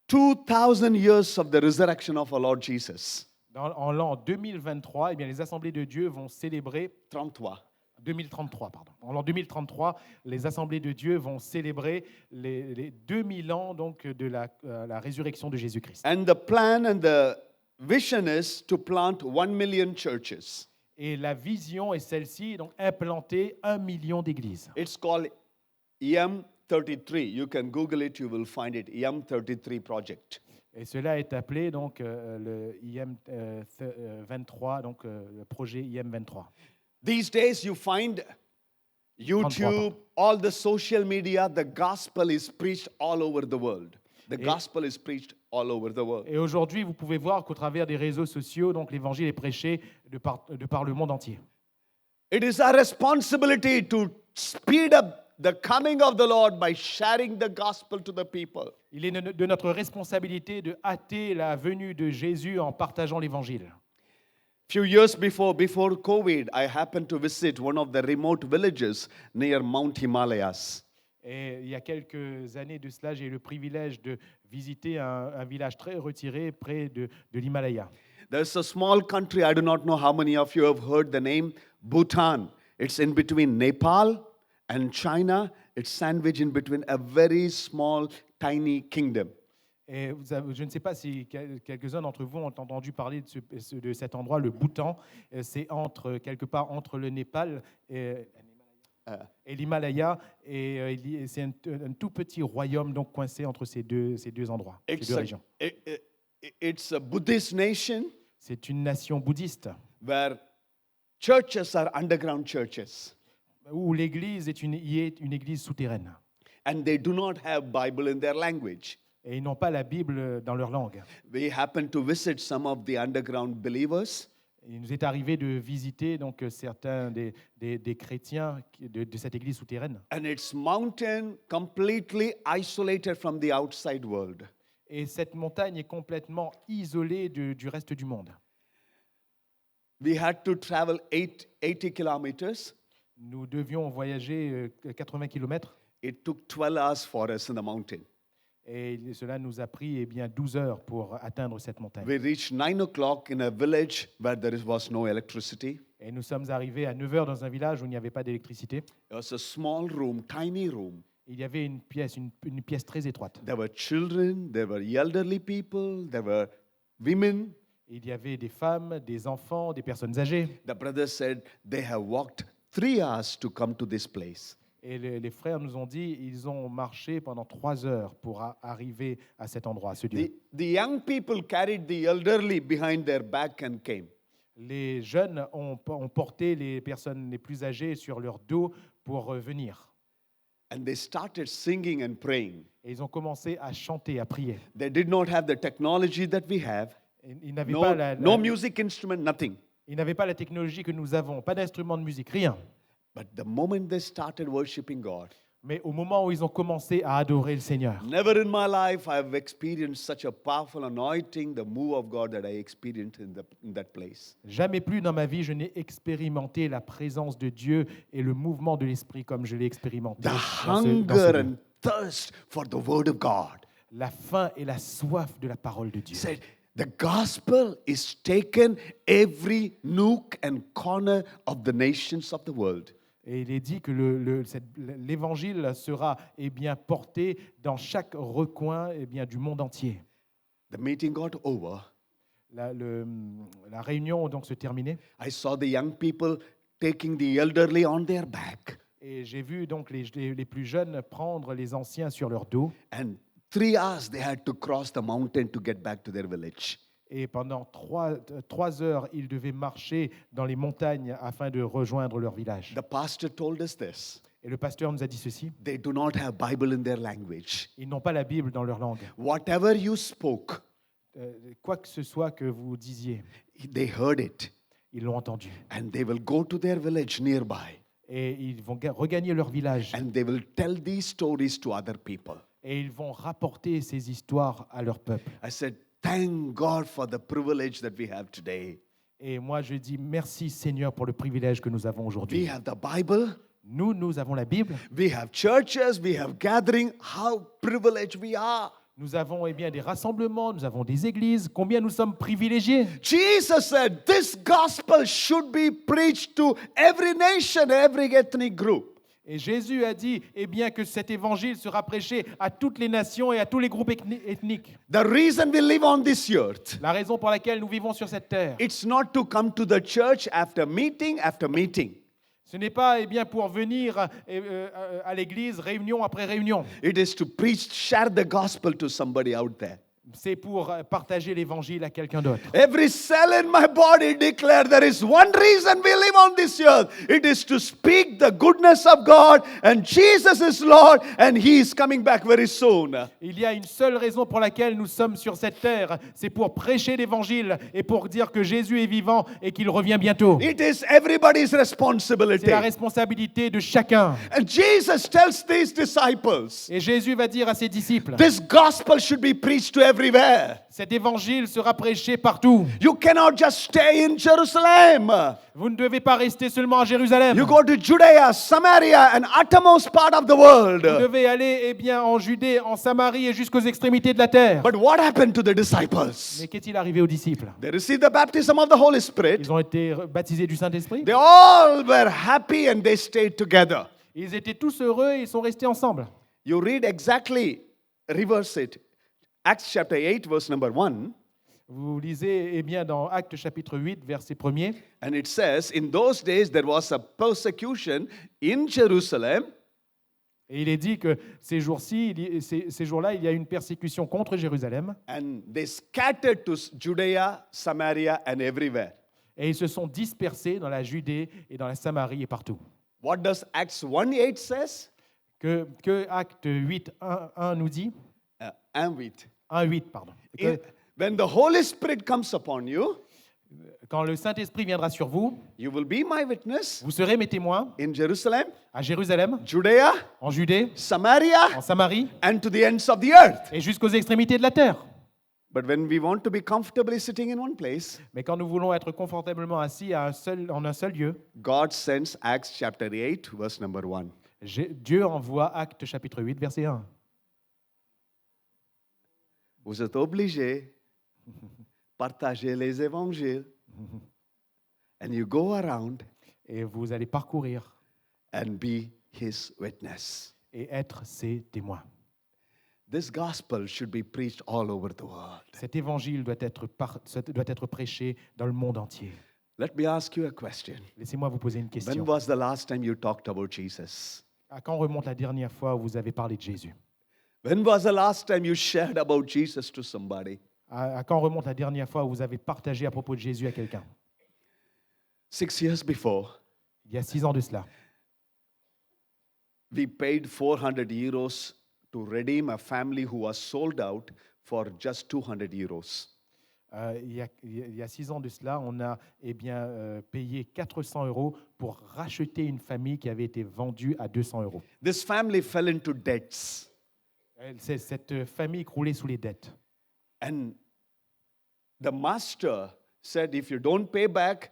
[SPEAKER 1] 2,000 years of the resurrection of our Lord Jesus.
[SPEAKER 2] en l'an 2023, eh bien, les assemblées de Dieu vont célébrer
[SPEAKER 1] 33.
[SPEAKER 2] 2033, pardon. En l'an 2033, les assemblées de Dieu vont célébrer les 2000 ans donc, de la résurrection de Jésus-Christ.
[SPEAKER 1] And the plan and the vision is to plant 1 million churches.
[SPEAKER 2] Et la vision est celle-ci, donc implanter 1 million d'églises.
[SPEAKER 1] It's called EM33. You can Google it, you will find it. EM33 project.
[SPEAKER 2] Et cela est appelé donc le IM 23, donc le projet IM 23.
[SPEAKER 1] These days you find YouTube, all the social media, the gospel is preached all over the world. The gospel is preached all over the world.
[SPEAKER 2] Et aujourd'hui, vous pouvez voir qu'au travers des réseaux sociaux, donc l'évangile est prêché de par le monde entier.
[SPEAKER 1] It is our responsibility to speed up the coming of the Lord by sharing the gospel to the people.
[SPEAKER 2] Il est de notre responsabilité de hâter la venue de Jésus en partageant l'évangile.
[SPEAKER 1] Few years before COVID, I happened to visit one of the remote villages near Mount Himalayas.
[SPEAKER 2] Et il y a quelques années de cela, j'ai eu le privilège de visiter un village très retiré près de l'Himalaya.
[SPEAKER 1] There's a small country, I do not know how many of you have heard the name, Bhutan. It's in between Nepal and China. It's sandwiched in between a very small, tiny kingdom.
[SPEAKER 2] Et je ne sais pas si quelques-uns d'entre vous ont entendu parler de cet endroit, le Bhoutan. C'est quelque part entre le Népal et l'Himalaya. Et c'est un tout petit royaume donc coincé entre ces deux endroits, ces deux régions.
[SPEAKER 1] It's a Buddhist nation.
[SPEAKER 2] C'est une nation bouddhiste
[SPEAKER 1] Where churches are underground churches.
[SPEAKER 2] Où l'église est une église souterraine.
[SPEAKER 1] And they do not have Bible in their language.
[SPEAKER 2] Et ils n'ont pas la Bible dans leur langue.
[SPEAKER 1] We happened to visit some of the underground believers.
[SPEAKER 2] Il nous est arrivé de visiter donc certains des chrétiens de cette église souterraine.
[SPEAKER 1] And it's mountain completely isolated from the outside world.
[SPEAKER 2] Et cette montagne est complètement isolée du reste du monde.
[SPEAKER 1] We had to travel 80 kilometers.
[SPEAKER 2] Nous devions voyager 80 km.
[SPEAKER 1] It took 12 hours for us in the mountain.
[SPEAKER 2] Et cela nous a pris 12 heures pour atteindre cette montagne.
[SPEAKER 1] We reached 9 o'clock in a village where there was no electricity.
[SPEAKER 2] Et nous sommes arrivés à 9 heures dans un village où il n'y avait pas d'électricité.
[SPEAKER 1] It was a small room, tiny room.
[SPEAKER 2] Il y avait une pièce très étroite.
[SPEAKER 1] There were children, there were elderly people, there were women.
[SPEAKER 2] Il y avait des femmes, des enfants, des personnes âgées.
[SPEAKER 1] The brother said they have walked 3 hours to come to this place.
[SPEAKER 2] Et les frères nous ont dit ils ont marché pendant 3 heures pour arriver à cet endroit, à ce lieu.
[SPEAKER 1] The young people carried the elderly behind their back and came.
[SPEAKER 2] Les jeunes ont porté les personnes les plus âgées sur leur dos pour venir.
[SPEAKER 1] And they started singing and praying.
[SPEAKER 2] Et ils ont commencé à chanter, à prier.
[SPEAKER 1] They did not have the technology that we have.
[SPEAKER 2] Ils n'avaient pas
[SPEAKER 1] No music instrument, nothing.
[SPEAKER 2] Ils n'avaient pas la technologie que nous avons, pas d'instrument de musique, rien.
[SPEAKER 1] But the moment they started worshiping God,
[SPEAKER 2] Mais au moment où ils ont commencé à adorer le Seigneur,
[SPEAKER 1] never in my life I've experienced such a powerful anointing, the move of God that I experienced in that place.
[SPEAKER 2] jamais plus dans ma vie je n'ai expérimenté la présence de Dieu et le mouvement de l'Esprit comme je l'ai expérimenté.
[SPEAKER 1] The
[SPEAKER 2] dans ce
[SPEAKER 1] hunger
[SPEAKER 2] lieu.
[SPEAKER 1] and thirst for the word of God.
[SPEAKER 2] La faim et la soif de la parole de Dieu.
[SPEAKER 1] Said, the gospel is taken every nook and corner of the nations of the world.
[SPEAKER 2] Et il est dit que l'évangile sera porté dans chaque recoin du monde entier.
[SPEAKER 1] The meeting got over.
[SPEAKER 2] la réunion donc se terminait.
[SPEAKER 1] I saw the young people taking the elderly on their back.
[SPEAKER 2] Et j'ai vu donc les plus jeunes prendre les anciens sur leur dos.
[SPEAKER 1] And 3 hours they had to cross the mountain to get back to their village.
[SPEAKER 2] Et pendant 3 heures, ils devaient marcher dans les montagnes afin de rejoindre leur village.
[SPEAKER 1] The pastor told us this.
[SPEAKER 2] Et le pasteur nous a dit ceci,
[SPEAKER 1] They do not have Bible in their language.
[SPEAKER 2] ils n'ont pas la Bible dans leur langue.
[SPEAKER 1] Whatever you spoke,
[SPEAKER 2] Quoi que ce soit que vous disiez,
[SPEAKER 1] they heard it.
[SPEAKER 2] ils l'ont entendu.
[SPEAKER 1] And they will go to their village nearby.
[SPEAKER 2] Et ils vont regagner leur village.
[SPEAKER 1] And they will tell these stories to other people.
[SPEAKER 2] Et ils vont rapporter ces histoires à leur peuple.
[SPEAKER 1] I said, thank God for the privilege that we have today.
[SPEAKER 2] Et moi, je dis merci Seigneur pour le privilège que nous avons
[SPEAKER 1] We
[SPEAKER 2] aujourd'hui.
[SPEAKER 1] have the Bible.
[SPEAKER 2] Nous avons la Bible.
[SPEAKER 1] We have churches. We have gathering. How privileged we are.
[SPEAKER 2] Nous avons bien des rassemblements, nous avons des églises. Combien nous sommes privilégiés.
[SPEAKER 1] Jesus said this gospel should be preached to every nation, every ethnic group.
[SPEAKER 2] Et Jésus a dit bien que cet évangile sera prêché à toutes les nations et à tous les groupes ethniques.
[SPEAKER 1] The reason we live on this earth,
[SPEAKER 2] La raison pour laquelle nous vivons sur cette terre,
[SPEAKER 1] it's not to come to the church after meeting.
[SPEAKER 2] ce n'est pas bien pour venir à l'église réunion après réunion.
[SPEAKER 1] It is to preach, share the gospel to somebody out there.
[SPEAKER 2] C'est pour partager l'évangile à quelqu'un d'autre.
[SPEAKER 1] Every cell in my body declare there is one reason we live on this earth. It is to speak the goodness of God, and Jesus is Lord, and He is coming back very soon.
[SPEAKER 2] Il y a une seule raison pour laquelle nous sommes sur cette terre, c'est pour prêcher l'évangile et pour dire que Jésus est vivant et qu'il revient bientôt.
[SPEAKER 1] It is everybody's
[SPEAKER 2] C'est
[SPEAKER 1] responsibility.
[SPEAKER 2] la responsabilité de chacun.
[SPEAKER 1] And Jesus tells these disciples,
[SPEAKER 2] Et Jésus va dire à ses disciples,
[SPEAKER 1] this gospel should be preached to everywhere.
[SPEAKER 2] cet évangile sera prêché partout.
[SPEAKER 1] You cannot just stay in Jerusalem.
[SPEAKER 2] Vous ne devez pas rester seulement à Jérusalem.
[SPEAKER 1] You go to Judea, Samaria, and uttermost part of the world.
[SPEAKER 2] Vous devez aller en Judée, en Samarie et jusqu'aux extrémités de la terre.
[SPEAKER 1] But what happened to the disciples?
[SPEAKER 2] Mais qu'est-il arrivé aux disciples?
[SPEAKER 1] They received the baptism of the Holy Spirit.
[SPEAKER 2] Ils ont été baptisés du Saint-Esprit.
[SPEAKER 1] They all were happy and they stayed together.
[SPEAKER 2] Ils étaient tous heureux et ils sont restés ensemble.
[SPEAKER 1] You read exactly, reverse it. Acts chapter 8, verse number 1.
[SPEAKER 2] Vous lisez bien dans Actes chapitre 8, verset 1er.
[SPEAKER 1] And it says, in those days there was a persecution in Jerusalem.
[SPEAKER 2] Et il est dit que ces jours-ci, ces jours-là, il y a une persécution contre Jérusalem.
[SPEAKER 1] And they scattered to Judea, Samaria, and everywhere.
[SPEAKER 2] Et ils se sont dispersés dans la Judée et dans la Samarie et partout.
[SPEAKER 1] What does Acts 1:8 says?
[SPEAKER 2] Que Acte 8, 1 nous dit,
[SPEAKER 1] 1:8.
[SPEAKER 2] 1:8, pardon. Que
[SPEAKER 1] When the Holy Spirit comes upon you,
[SPEAKER 2] quand le Saint-Esprit viendra sur vous,
[SPEAKER 1] you will be my witness
[SPEAKER 2] vous serez mes témoins
[SPEAKER 1] in Jerusalem,
[SPEAKER 2] à Jérusalem,
[SPEAKER 1] Judea,
[SPEAKER 2] en Judée,
[SPEAKER 1] Samaria,
[SPEAKER 2] en Samarie
[SPEAKER 1] and to the ends of the earth.
[SPEAKER 2] et jusqu'aux extrémités de la terre.
[SPEAKER 1] But when we want to be comfortably sitting in one place,
[SPEAKER 2] Mais quand nous voulons être confortablement assis en un seul lieu,
[SPEAKER 1] God sends Acts chapter 8, verse number 1.
[SPEAKER 2] Dieu envoie Acte chapitre 8, verset 1.
[SPEAKER 1] Vous êtes obligé de partager les évangiles. And you go around
[SPEAKER 2] Et vous allez parcourir
[SPEAKER 1] and be his witness.
[SPEAKER 2] et être ses témoins.
[SPEAKER 1] This gospel should be preached all over the world.
[SPEAKER 2] Cet évangile doit être prêché dans le monde entier.
[SPEAKER 1] Let me ask you a question.
[SPEAKER 2] Laissez-moi vous poser une
[SPEAKER 1] When
[SPEAKER 2] question.
[SPEAKER 1] was the last time you talked about Jesus?
[SPEAKER 2] À quand remonte la dernière fois où vous avez parlé de Jésus?
[SPEAKER 1] When was the last time you shared about Jesus to somebody?
[SPEAKER 2] À quand remonte la dernière fois où vous avez partagé à propos de Jésus à quelqu'un?
[SPEAKER 1] 6 years before,
[SPEAKER 2] Il y a 6 ans de cela.
[SPEAKER 1] we paid 400 euros to redeem a family who was sold out for just 200 euros.
[SPEAKER 2] Il y a 6 ans de cela, on a payé 400 € pour racheter une famille qui avait été vendue à 200 €.
[SPEAKER 1] This family fell into debts.
[SPEAKER 2] Cette famille croulait sous les dettes.
[SPEAKER 1] And the master said, if you don't pay back,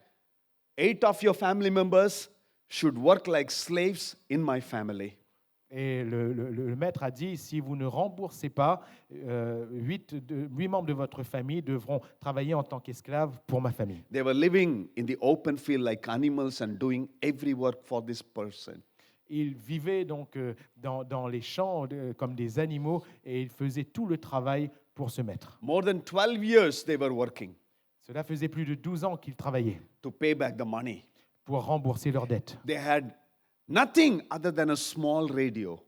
[SPEAKER 1] 8 of your family members should work like slaves in my family.
[SPEAKER 2] Et le maître a dit, si vous ne remboursez pas, 8 membres de votre famille devront travailler en tant qu'esclaves pour ma famille.
[SPEAKER 1] They were living in the open field like animals and doing every work for this person.
[SPEAKER 2] Ils vivaient donc dans les champs comme des animaux et ils faisaient tout le travail pour ce maître.
[SPEAKER 1] More than 12 years they were working.
[SPEAKER 2] Cela faisait plus de 12 ans qu'ils travaillaient
[SPEAKER 1] to pay back the money.
[SPEAKER 2] pour rembourser leurs dettes.
[SPEAKER 1] They had nothing other than a small radio.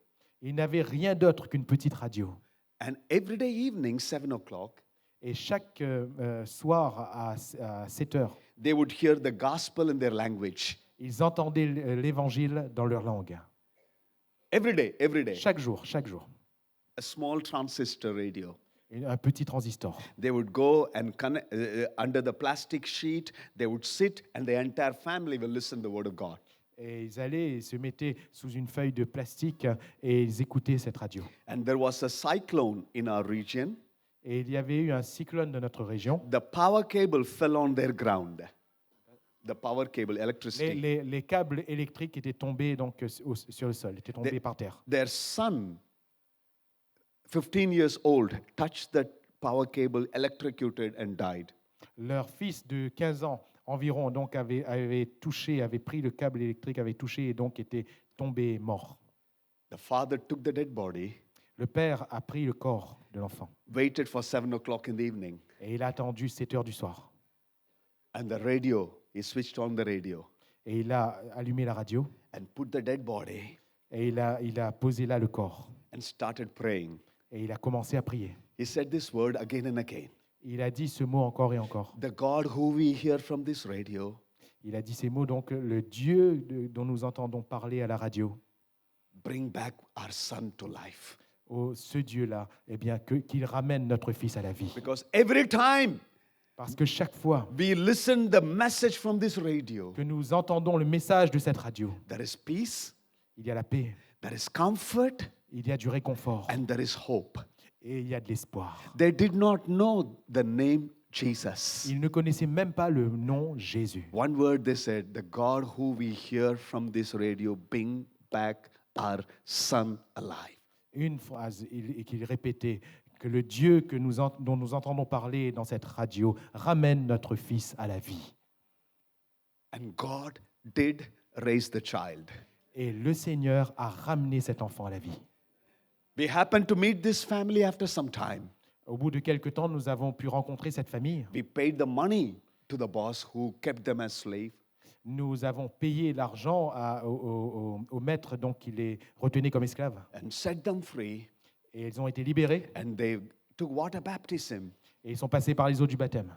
[SPEAKER 2] Ils n'avaient rien d'autre qu'une petite radio.
[SPEAKER 1] And every day evening, 7 o'clock,
[SPEAKER 2] Et chaque soir à 7 heures,
[SPEAKER 1] they would hear the gospel in their language.
[SPEAKER 2] ils entendaient l'évangile dans leur langue.
[SPEAKER 1] Every day, every day.
[SPEAKER 2] Chaque jour, chaque jour.
[SPEAKER 1] A small transistor radio.
[SPEAKER 2] Un petit transistor.
[SPEAKER 1] They would go and connect, under the plastic sheet, they would sit and the entire family will listen to the word of God.
[SPEAKER 2] Et ils allaient et se mettaient sous une feuille de plastique et ils écoutaient cette radio.
[SPEAKER 1] And there was a cyclone in our region.
[SPEAKER 2] Et il y avait eu un cyclone de notre région.
[SPEAKER 1] The power cable fell on their ground. The power cable, electricity.
[SPEAKER 2] Les câbles électriques étaient tombés donc, sur le sol, étaient tombés par terre.
[SPEAKER 1] Their son, 15 years old, touched that power cable, electrocuted and died.
[SPEAKER 2] Leur fils de 15 ans environ donc avait touché, avait pris le câble électrique, avait touché et donc était tombé mort.
[SPEAKER 1] The father took the dead body,
[SPEAKER 2] Le père a pris le corps de l'enfant
[SPEAKER 1] waited for 7 o'clock in the evening,
[SPEAKER 2] et il a attendu 7 heures du soir.
[SPEAKER 1] and the radio, he switched on the radio
[SPEAKER 2] Et il a allumé la radio
[SPEAKER 1] and put the dead body
[SPEAKER 2] et il a posé là le corps.
[SPEAKER 1] and started praying.
[SPEAKER 2] Et il a commencé à prier.
[SPEAKER 1] He said this word again and again.
[SPEAKER 2] Il a dit ce mot encore et encore.
[SPEAKER 1] The God who we hear from this radio,
[SPEAKER 2] Il a dit ces mots, donc le Dieu dont nous entendons parler à la radio,
[SPEAKER 1] bring back our son to life.
[SPEAKER 2] ce Dieu-là, eh bien, qu'il ramène notre fils à la vie.
[SPEAKER 1] Because every time
[SPEAKER 2] Parce que chaque fois
[SPEAKER 1] we listen the message from this radio,
[SPEAKER 2] que nous entendons le message de cette radio,
[SPEAKER 1] there is peace,
[SPEAKER 2] il y a la paix,
[SPEAKER 1] there is comfort,
[SPEAKER 2] il y a du réconfort
[SPEAKER 1] and there is hope.
[SPEAKER 2] et il y a de l'espoir.
[SPEAKER 1] They did not know the name Jesus.
[SPEAKER 2] Ils ne connaissaient même pas le nom Jésus.
[SPEAKER 1] One word they said, the God who we hear from this radio, bring back our son alive.
[SPEAKER 2] Une phrase qu'il répétait, que le Dieu dont nous entendons parler dans cette radio ramène notre fils à la vie.
[SPEAKER 1] And God did raise the child.
[SPEAKER 2] Et le Seigneur a ramené cet enfant à la vie.
[SPEAKER 1] We happened to meet this family after some time.
[SPEAKER 2] Au bout de quelque temps, nous avons pu rencontrer cette famille.
[SPEAKER 1] We paid the money to the boss who kept them as slaves.
[SPEAKER 2] Nous avons payé l'argent au maître donc, qui les retenait comme esclaves.
[SPEAKER 1] And set them free,
[SPEAKER 2] Et ils ont été libérés
[SPEAKER 1] and they took water baptism
[SPEAKER 2] et ils sont passés par les eaux du baptême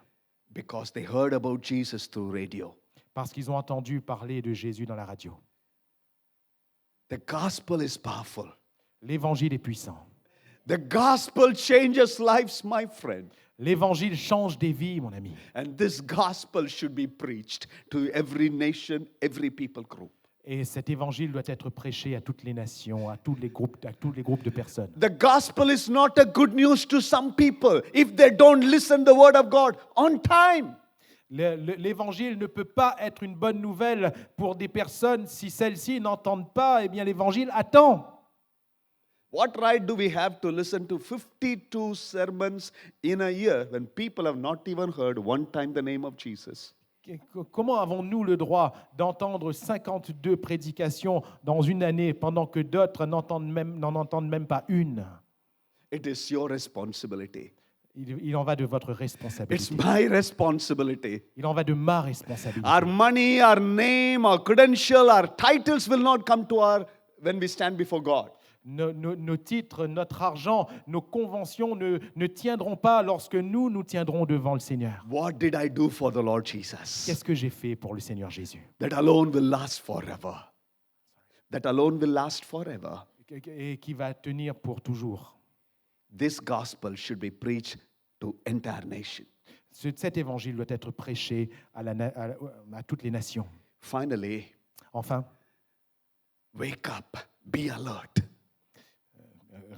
[SPEAKER 1] because they heard about Jesus through radio.
[SPEAKER 2] parce qu'ils ont entendu parler de Jésus dans la radio.
[SPEAKER 1] The gospel is powerful.
[SPEAKER 2] L'évangile est puissant.
[SPEAKER 1] The gospel changes lives, my friend.
[SPEAKER 2] L'évangile change des vies, mon ami.
[SPEAKER 1] And this gospel should be preached to every nation, every people group.
[SPEAKER 2] Et cet évangile doit être prêché à toutes les nations, à tous les groupes de personnes.
[SPEAKER 1] The gospel is not a good news to some people if they don't listen the word of God on time.
[SPEAKER 2] L'évangile ne peut pas être une bonne nouvelle pour des personnes si celles-ci n'entendent pas. Eh bien, l'évangile attend.
[SPEAKER 1] What right do we have to listen to 52 sermons in a year when people have not even heard one time the name of Jesus?
[SPEAKER 2] Comment avons-nous le droit d'entendre 52 prédications dans une année pendant que d'autres n'en entendent même pas une?
[SPEAKER 1] It is your responsibility.
[SPEAKER 2] Il en va de votre
[SPEAKER 1] It's
[SPEAKER 2] responsabilité.
[SPEAKER 1] my responsibility.
[SPEAKER 2] Il en va de ma responsabilité.
[SPEAKER 1] Our money, our name, our credential, our titles will not come to our when we stand before God.
[SPEAKER 2] Nos titres, notre argent, nos conventions ne tiendront pas lorsque nous tiendrons devant le Seigneur.
[SPEAKER 1] What did I do for the Lord Jesus?
[SPEAKER 2] Qu'est-ce que j'ai fait pour le Seigneur Jésus?
[SPEAKER 1] That alone will last forever. That alone will last forever.
[SPEAKER 2] Et qui va tenir pour toujours.
[SPEAKER 1] This gospel should be preached to entire nation.
[SPEAKER 2] Cet évangile doit être prêché à toutes les nations.
[SPEAKER 1] Finally,
[SPEAKER 2] Enfin,
[SPEAKER 1] wake up, be alert,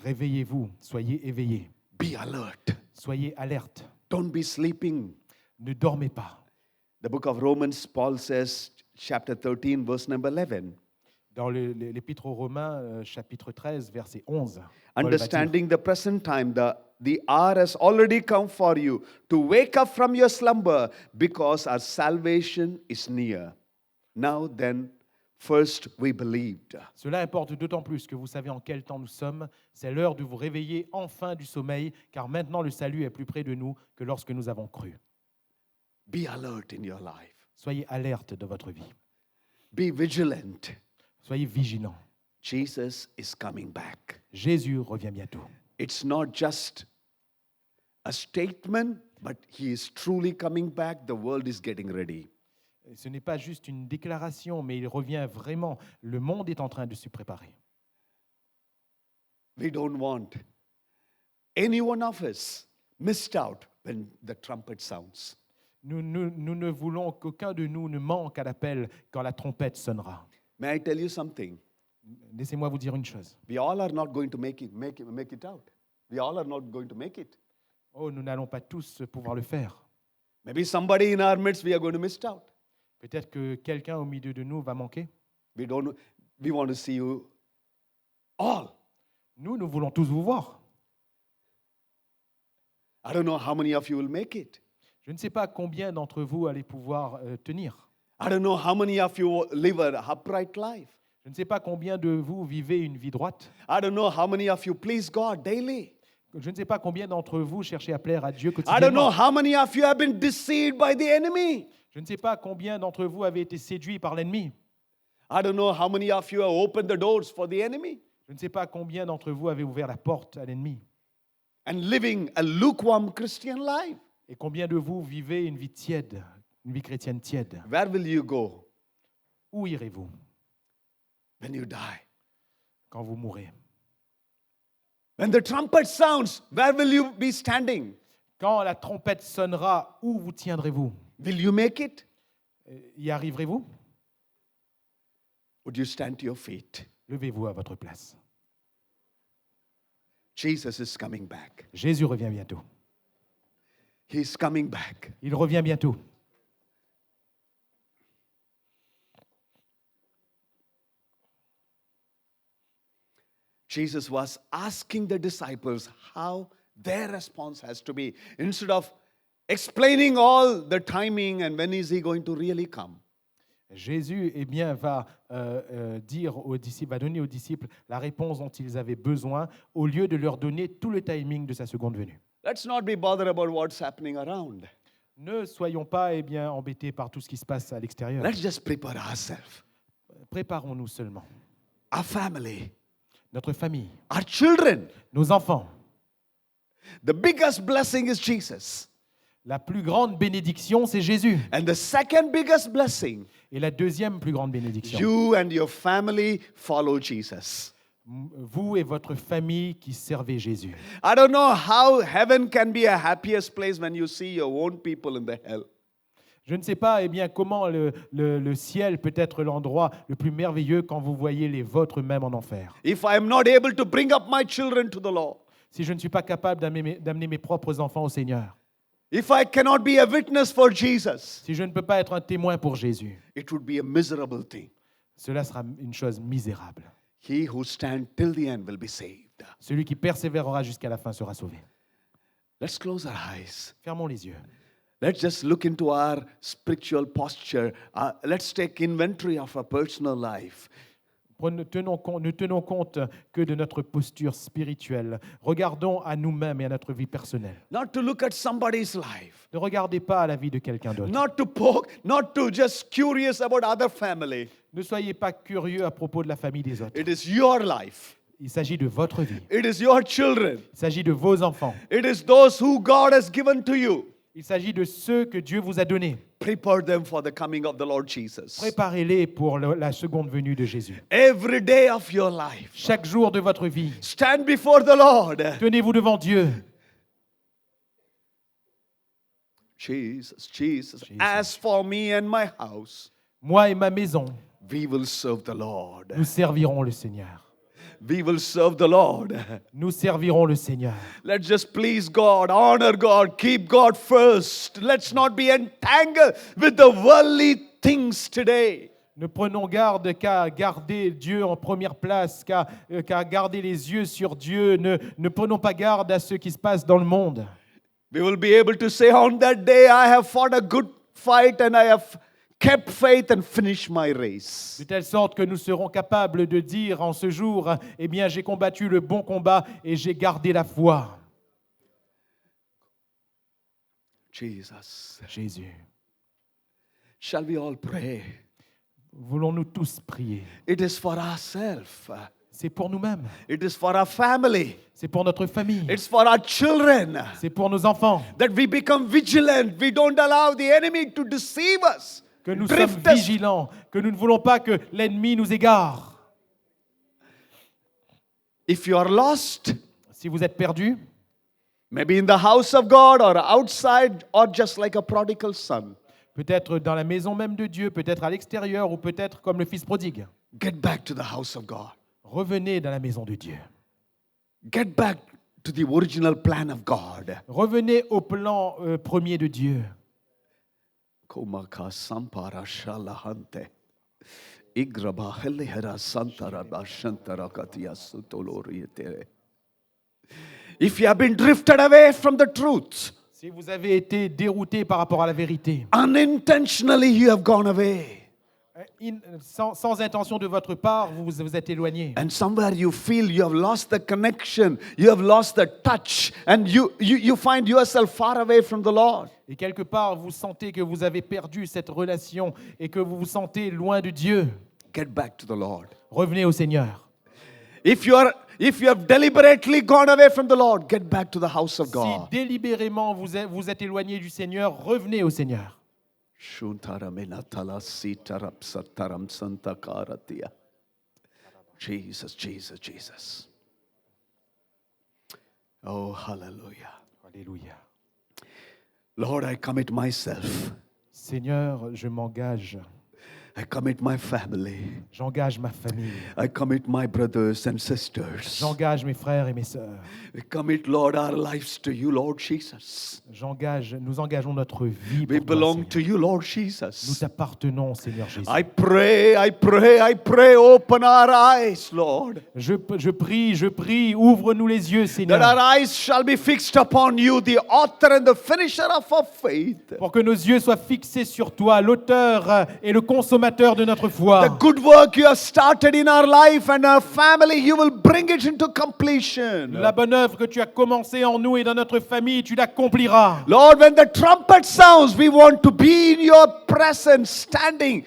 [SPEAKER 2] réveillez-vous, soyez éveillés,
[SPEAKER 1] be alert.
[SPEAKER 2] soyez alertes,
[SPEAKER 1] Don't be sleeping.
[SPEAKER 2] ne dormez pas.
[SPEAKER 1] The book of Romans, Paul says, chapter 13, verse number 11.
[SPEAKER 2] Dans l'Épître aux Romains, chapitre 13, verset 11. Paul va dire,
[SPEAKER 1] Understanding the present time, the hour has already come for you to wake up from your slumber because our salvation is near. Now then, first we believed.
[SPEAKER 2] Cela importe d'autant plus que vous savez en quel temps nous sommes. C'est l'heure de vous réveiller enfin du sommeil, car maintenant le salut est plus près de nous que lorsque nous avons cru.
[SPEAKER 1] Be alert in your life.
[SPEAKER 2] Soyez alerte dans votre vie.
[SPEAKER 1] Be vigilant.
[SPEAKER 2] Soyez vigilants.
[SPEAKER 1] Jesus is coming back.
[SPEAKER 2] Jésus revient bientôt.
[SPEAKER 1] It's not just a statement, but he is truly coming back. The world is getting ready.
[SPEAKER 2] Ce n'est pas juste une déclaration, mais il revient vraiment. Le monde est en train de se préparer.
[SPEAKER 1] We don't want any one of us missed out when the trumpet sounds.
[SPEAKER 2] Nous ne voulons qu'aucun de nous ne manque à l'appel quand la trompette sonnera.
[SPEAKER 1] May I tell you something?
[SPEAKER 2] Laissez-moi vous dire une chose.
[SPEAKER 1] We all are not going to make it out. We all are not going to make it.
[SPEAKER 2] Oh, nous n'allons pas tous pouvoir le faire.
[SPEAKER 1] Maybe somebody in our midst, we are going to miss out.
[SPEAKER 2] Peut-être que quelqu'un au milieu de nous va manquer.
[SPEAKER 1] We want to see you all.
[SPEAKER 2] Nous voulons tous vous voir.
[SPEAKER 1] I don't know how many of you will make it.
[SPEAKER 2] Je ne sais pas combien d'entre vous allez pouvoir tenir.
[SPEAKER 1] I don't know how many of you live an upright life.
[SPEAKER 2] Je ne sais pas combien de vous vivez une vie droite.
[SPEAKER 1] I don't know how many of you please God daily.
[SPEAKER 2] Je ne sais pas combien d'entre vous cherchez à plaire à Dieu
[SPEAKER 1] I don't know
[SPEAKER 2] quotidiennement.
[SPEAKER 1] how many of you have been deceived by the enemy.
[SPEAKER 2] Je ne sais pas combien d'entre vous avez été séduits par l'ennemi.
[SPEAKER 1] I don't know how many of you have opened the doors for the enemy
[SPEAKER 2] Je ne sais pas combien d'entre vous avez ouvert la porte à l'ennemi.
[SPEAKER 1] and living a lukewarm Christian life.
[SPEAKER 2] Et combien de vous vivez une vie tiède, une vie chrétienne tiède.
[SPEAKER 1] Where will you go
[SPEAKER 2] Où irez-vous
[SPEAKER 1] when you die?
[SPEAKER 2] quand vous mourrez?
[SPEAKER 1] When the trumpet sounds, where will you be standing?
[SPEAKER 2] Quand la trompette sonnera, où vous tiendrez-vous?
[SPEAKER 1] Will you make it?
[SPEAKER 2] Y arriverez-vous?
[SPEAKER 1] Would you stand to your feet?
[SPEAKER 2] Levez-vous à votre place.
[SPEAKER 1] Jesus is coming back.
[SPEAKER 2] Jésus revient bientôt.
[SPEAKER 1] He's coming back.
[SPEAKER 2] Il revient bientôt.
[SPEAKER 1] Jesus was asking the disciples how their response has to be. Instead of explaining all the timing and when is he going to really come.
[SPEAKER 2] Jésus va dire aux disciples, va donner aux disciples la réponse dont ils avaient besoin au lieu de leur donner tout le timing de sa seconde venue.
[SPEAKER 1] Let's not be bothered about what's happening around.
[SPEAKER 2] Ne soyons pas embêtés par tout ce qui se passe à l'extérieur.
[SPEAKER 1] Let's just prepare ourselves,
[SPEAKER 2] Préparons-nous seulement.
[SPEAKER 1] our family,
[SPEAKER 2] Notre famille,
[SPEAKER 1] our children.
[SPEAKER 2] nos enfants.
[SPEAKER 1] The biggest blessing is Jesus.
[SPEAKER 2] La plus grande bénédiction, c'est Jésus.
[SPEAKER 1] And the second biggest blessing,
[SPEAKER 2] Et la deuxième plus grande bénédiction,
[SPEAKER 1] you and your family follow Jesus.
[SPEAKER 2] vous et votre famille qui servez Jésus.
[SPEAKER 1] I don't know how heaven can be a happiest place when you see your own people in the hell.
[SPEAKER 2] Je ne sais pas comment le ciel peut être l'endroit le plus merveilleux quand vous voyez les vôtres même en enfer.
[SPEAKER 1] If I am not able to bring up my children to the Lord,
[SPEAKER 2] Si je ne suis pas capable d'amener mes propres enfants au Seigneur,
[SPEAKER 1] if I cannot be a witness for Jesus,
[SPEAKER 2] si je ne peux pas être un témoin pour Jésus,
[SPEAKER 1] it would be a miserable thing.
[SPEAKER 2] cela sera une chose misérable.
[SPEAKER 1] He who stands till the end will be saved.
[SPEAKER 2] Celui qui persévérera jusqu'à la fin sera sauvé.
[SPEAKER 1] Let's close our eyes.
[SPEAKER 2] Fermons les yeux.
[SPEAKER 1] Let's just look into our spiritual posture. Let's take inventory of our personal life.
[SPEAKER 2] Ne tenons compte que de notre posture spirituelle. Regardons à nous-mêmes et à notre vie personnelle.
[SPEAKER 1] Not to look at somebody's life.
[SPEAKER 2] Ne regardez pas à la vie de quelqu'un d'autre.
[SPEAKER 1] Not to poke, not to just curious about other family.
[SPEAKER 2] Ne soyez pas curieux à propos de la famille des autres.
[SPEAKER 1] It is your life.
[SPEAKER 2] Il s'agit de votre vie.
[SPEAKER 1] It is your children.
[SPEAKER 2] Il s'agit de vos enfants.
[SPEAKER 1] It is those who God has given to you.
[SPEAKER 2] Il s'agit de ceux que Dieu vous a donnés.
[SPEAKER 1] Prepare them for the coming of the Lord Jesus.
[SPEAKER 2] Préparez-les pour la seconde venue de Jésus.
[SPEAKER 1] Every day of your life,
[SPEAKER 2] Chaque jour de votre vie,
[SPEAKER 1] stand before the Lord.
[SPEAKER 2] tenez-vous devant Dieu.
[SPEAKER 1] Jesus, Jesus. As for me and my house,
[SPEAKER 2] Moi et ma maison,
[SPEAKER 1] we will serve the Lord.
[SPEAKER 2] nous servirons le Seigneur.
[SPEAKER 1] We will serve the Lord.
[SPEAKER 2] Nous servirons le Seigneur.
[SPEAKER 1] Let's just please God, honor God, keep God first. Let's not be entangled with the worldly things today.
[SPEAKER 2] Ne prenons garde qu'à garder Dieu en première place, qu'à garder les yeux sur Dieu. Ne prenons pas garde à ce qui se passe dans le monde.
[SPEAKER 1] We will be able to say, on that day I have fought a good fight and I have kept faith and finished my race.
[SPEAKER 2] De telle sorte que nous serons capables de dire en ce jour, eh bien, j'ai combattu le bon combat et j'ai gardé la foi.
[SPEAKER 1] Jesus.
[SPEAKER 2] Jésus.
[SPEAKER 1] Shall we all pray?
[SPEAKER 2] Voulons-nous tous prier?
[SPEAKER 1] It is for ourselves.
[SPEAKER 2] C'est pour nous-mêmes.
[SPEAKER 1] It is for our family.
[SPEAKER 2] C'est pour notre famille.
[SPEAKER 1] It's for our children.
[SPEAKER 2] C'est pour nos enfants.
[SPEAKER 1] That we become vigilant. We don't allow the enemy to deceive us.
[SPEAKER 2] Que nous
[SPEAKER 1] drift
[SPEAKER 2] sommes
[SPEAKER 1] us.
[SPEAKER 2] vigilants. Que nous ne voulons pas que l'ennemi nous égare.
[SPEAKER 1] If you are lost,
[SPEAKER 2] Si vous êtes perdus,
[SPEAKER 1] maybe in the house of God or outside or just like a prodigal son,
[SPEAKER 2] peut-être dans la maison même de Dieu, peut-être à l'extérieur ou peut-être comme le fils prodigue,
[SPEAKER 1] get back to the house of God.
[SPEAKER 2] revenez dans la maison de Dieu.
[SPEAKER 1] Get back to the original plan of God.
[SPEAKER 2] Revenez au plan premier de Dieu.
[SPEAKER 1] Komaka sampara shalahante. Igraba helihera santara bashantara katia sutoloriete. If you have been drifted away from the truth,
[SPEAKER 2] Si vous avez été dérouté par rapport à la vérité,
[SPEAKER 1] unintentionally you have gone away.
[SPEAKER 2] sans intention de votre part, vous vous êtes éloigné.
[SPEAKER 1] And somewhere you feel you have lost the connection, you have lost the touch, and you find yourself far away from the Lord.
[SPEAKER 2] Et quelque part, vous sentez que vous avez perdu cette relation et que vous vous sentez loin de Dieu.
[SPEAKER 1] Get back to the Lord.
[SPEAKER 2] Revenez au Seigneur.
[SPEAKER 1] If you have deliberately gone away from the Lord, get back to the house of
[SPEAKER 2] Si
[SPEAKER 1] God.
[SPEAKER 2] délibérément vous êtes éloigné du Seigneur, revenez au Seigneur.
[SPEAKER 1] Jesus, Jesus, Jesus. Oh, hallelujah.
[SPEAKER 2] Alléluia.
[SPEAKER 1] Lord, I commit myself.
[SPEAKER 2] Seigneur, je m'engage.
[SPEAKER 1] I commit my family.
[SPEAKER 2] J'engage ma famille.
[SPEAKER 1] I commit my brothers and sisters.
[SPEAKER 2] J'engage mes frères et mes sœurs.
[SPEAKER 1] We commit, Lord, our lives to you, Lord Jesus.
[SPEAKER 2] Nous engageons notre vie
[SPEAKER 1] We
[SPEAKER 2] pour toi,
[SPEAKER 1] belong
[SPEAKER 2] Seigneur.
[SPEAKER 1] to you, Lord
[SPEAKER 2] Nous
[SPEAKER 1] Jesus.
[SPEAKER 2] t'appartenons, Seigneur Jésus.
[SPEAKER 1] I pray, open our eyes, Lord.
[SPEAKER 2] Je prie, ouvre-nous les yeux,
[SPEAKER 1] That
[SPEAKER 2] Seigneur,
[SPEAKER 1] our eyes shall be fixed upon you, the author and the finisher of our faith.
[SPEAKER 2] pour que nos yeux soient fixés sur toi, l'auteur et le consommateur de notre
[SPEAKER 1] The
[SPEAKER 2] foi.
[SPEAKER 1] good work you have started in our life and our family, you will bring it into completion.
[SPEAKER 2] La bonne œuvre que tu as commencée en nous et dans notre famille, tu l'accompliras.
[SPEAKER 1] Lord, when the trumpet sounds, we want to be in your presence, standing,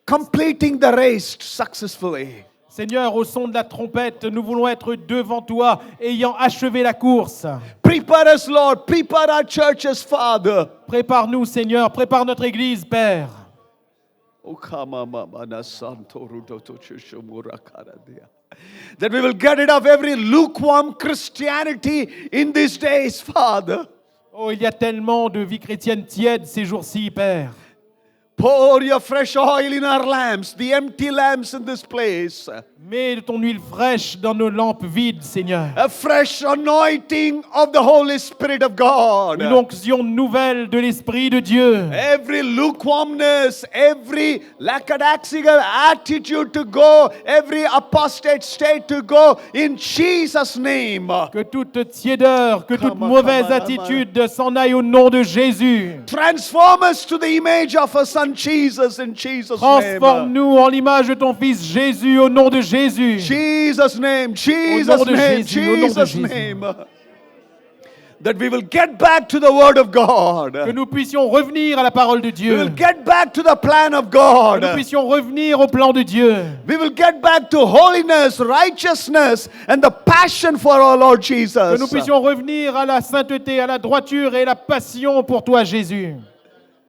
[SPEAKER 1] completing the race successfully.
[SPEAKER 2] Seigneur, au son de la trompette, nous voulons être devant toi, ayant achevé la course.
[SPEAKER 1] Prepare us, Lord. Prepare our churches, Father.
[SPEAKER 2] Prépare-nous, Seigneur, prépare notre Église, Père.
[SPEAKER 1] That we will get rid of every lukewarm Christianity in these days, Father.
[SPEAKER 2] Oh, il y a tellement de vie chrétienne tiède ces jours-ci, Père.
[SPEAKER 1] Pour your fresh oil in our lamps, the empty lamps in this place.
[SPEAKER 2] Mets de ton huile fraîche dans nos lampes vides, Seigneur.
[SPEAKER 1] A fresh anointing of the Holy Spirit of God.
[SPEAKER 2] Une onction nouvelle de l'Esprit de Dieu.
[SPEAKER 1] Every lukewarmness, every lackadaisical attitude to go, every apostate state to go, in Jesus' name.
[SPEAKER 2] Que toute tiédeur, que toute mauvaise attitude s'en aille au nom de Jésus.
[SPEAKER 1] Transform us to the image of a son Jesus in Jesus' name.
[SPEAKER 2] Transforme-nous en l'image de ton Fils Jésus au nom de Jésus.
[SPEAKER 1] Jesus' name, Jesus'
[SPEAKER 2] de
[SPEAKER 1] name,
[SPEAKER 2] Jésus, au nom de
[SPEAKER 1] Jesus'
[SPEAKER 2] Jésus.
[SPEAKER 1] name. That we will get back to the Word of God.
[SPEAKER 2] Que nous puissions revenir à la parole de
[SPEAKER 1] We
[SPEAKER 2] Dieu.
[SPEAKER 1] will get back to the plan of
[SPEAKER 2] Que
[SPEAKER 1] God.
[SPEAKER 2] nous puissions revenir au plan de Dieu.
[SPEAKER 1] We will get back to holiness, righteousness, and the passion for our Lord
[SPEAKER 2] Que nous
[SPEAKER 1] Jesus.
[SPEAKER 2] puissions revenir à la sainteté, à la droiture et la passion pour toi, Jésus.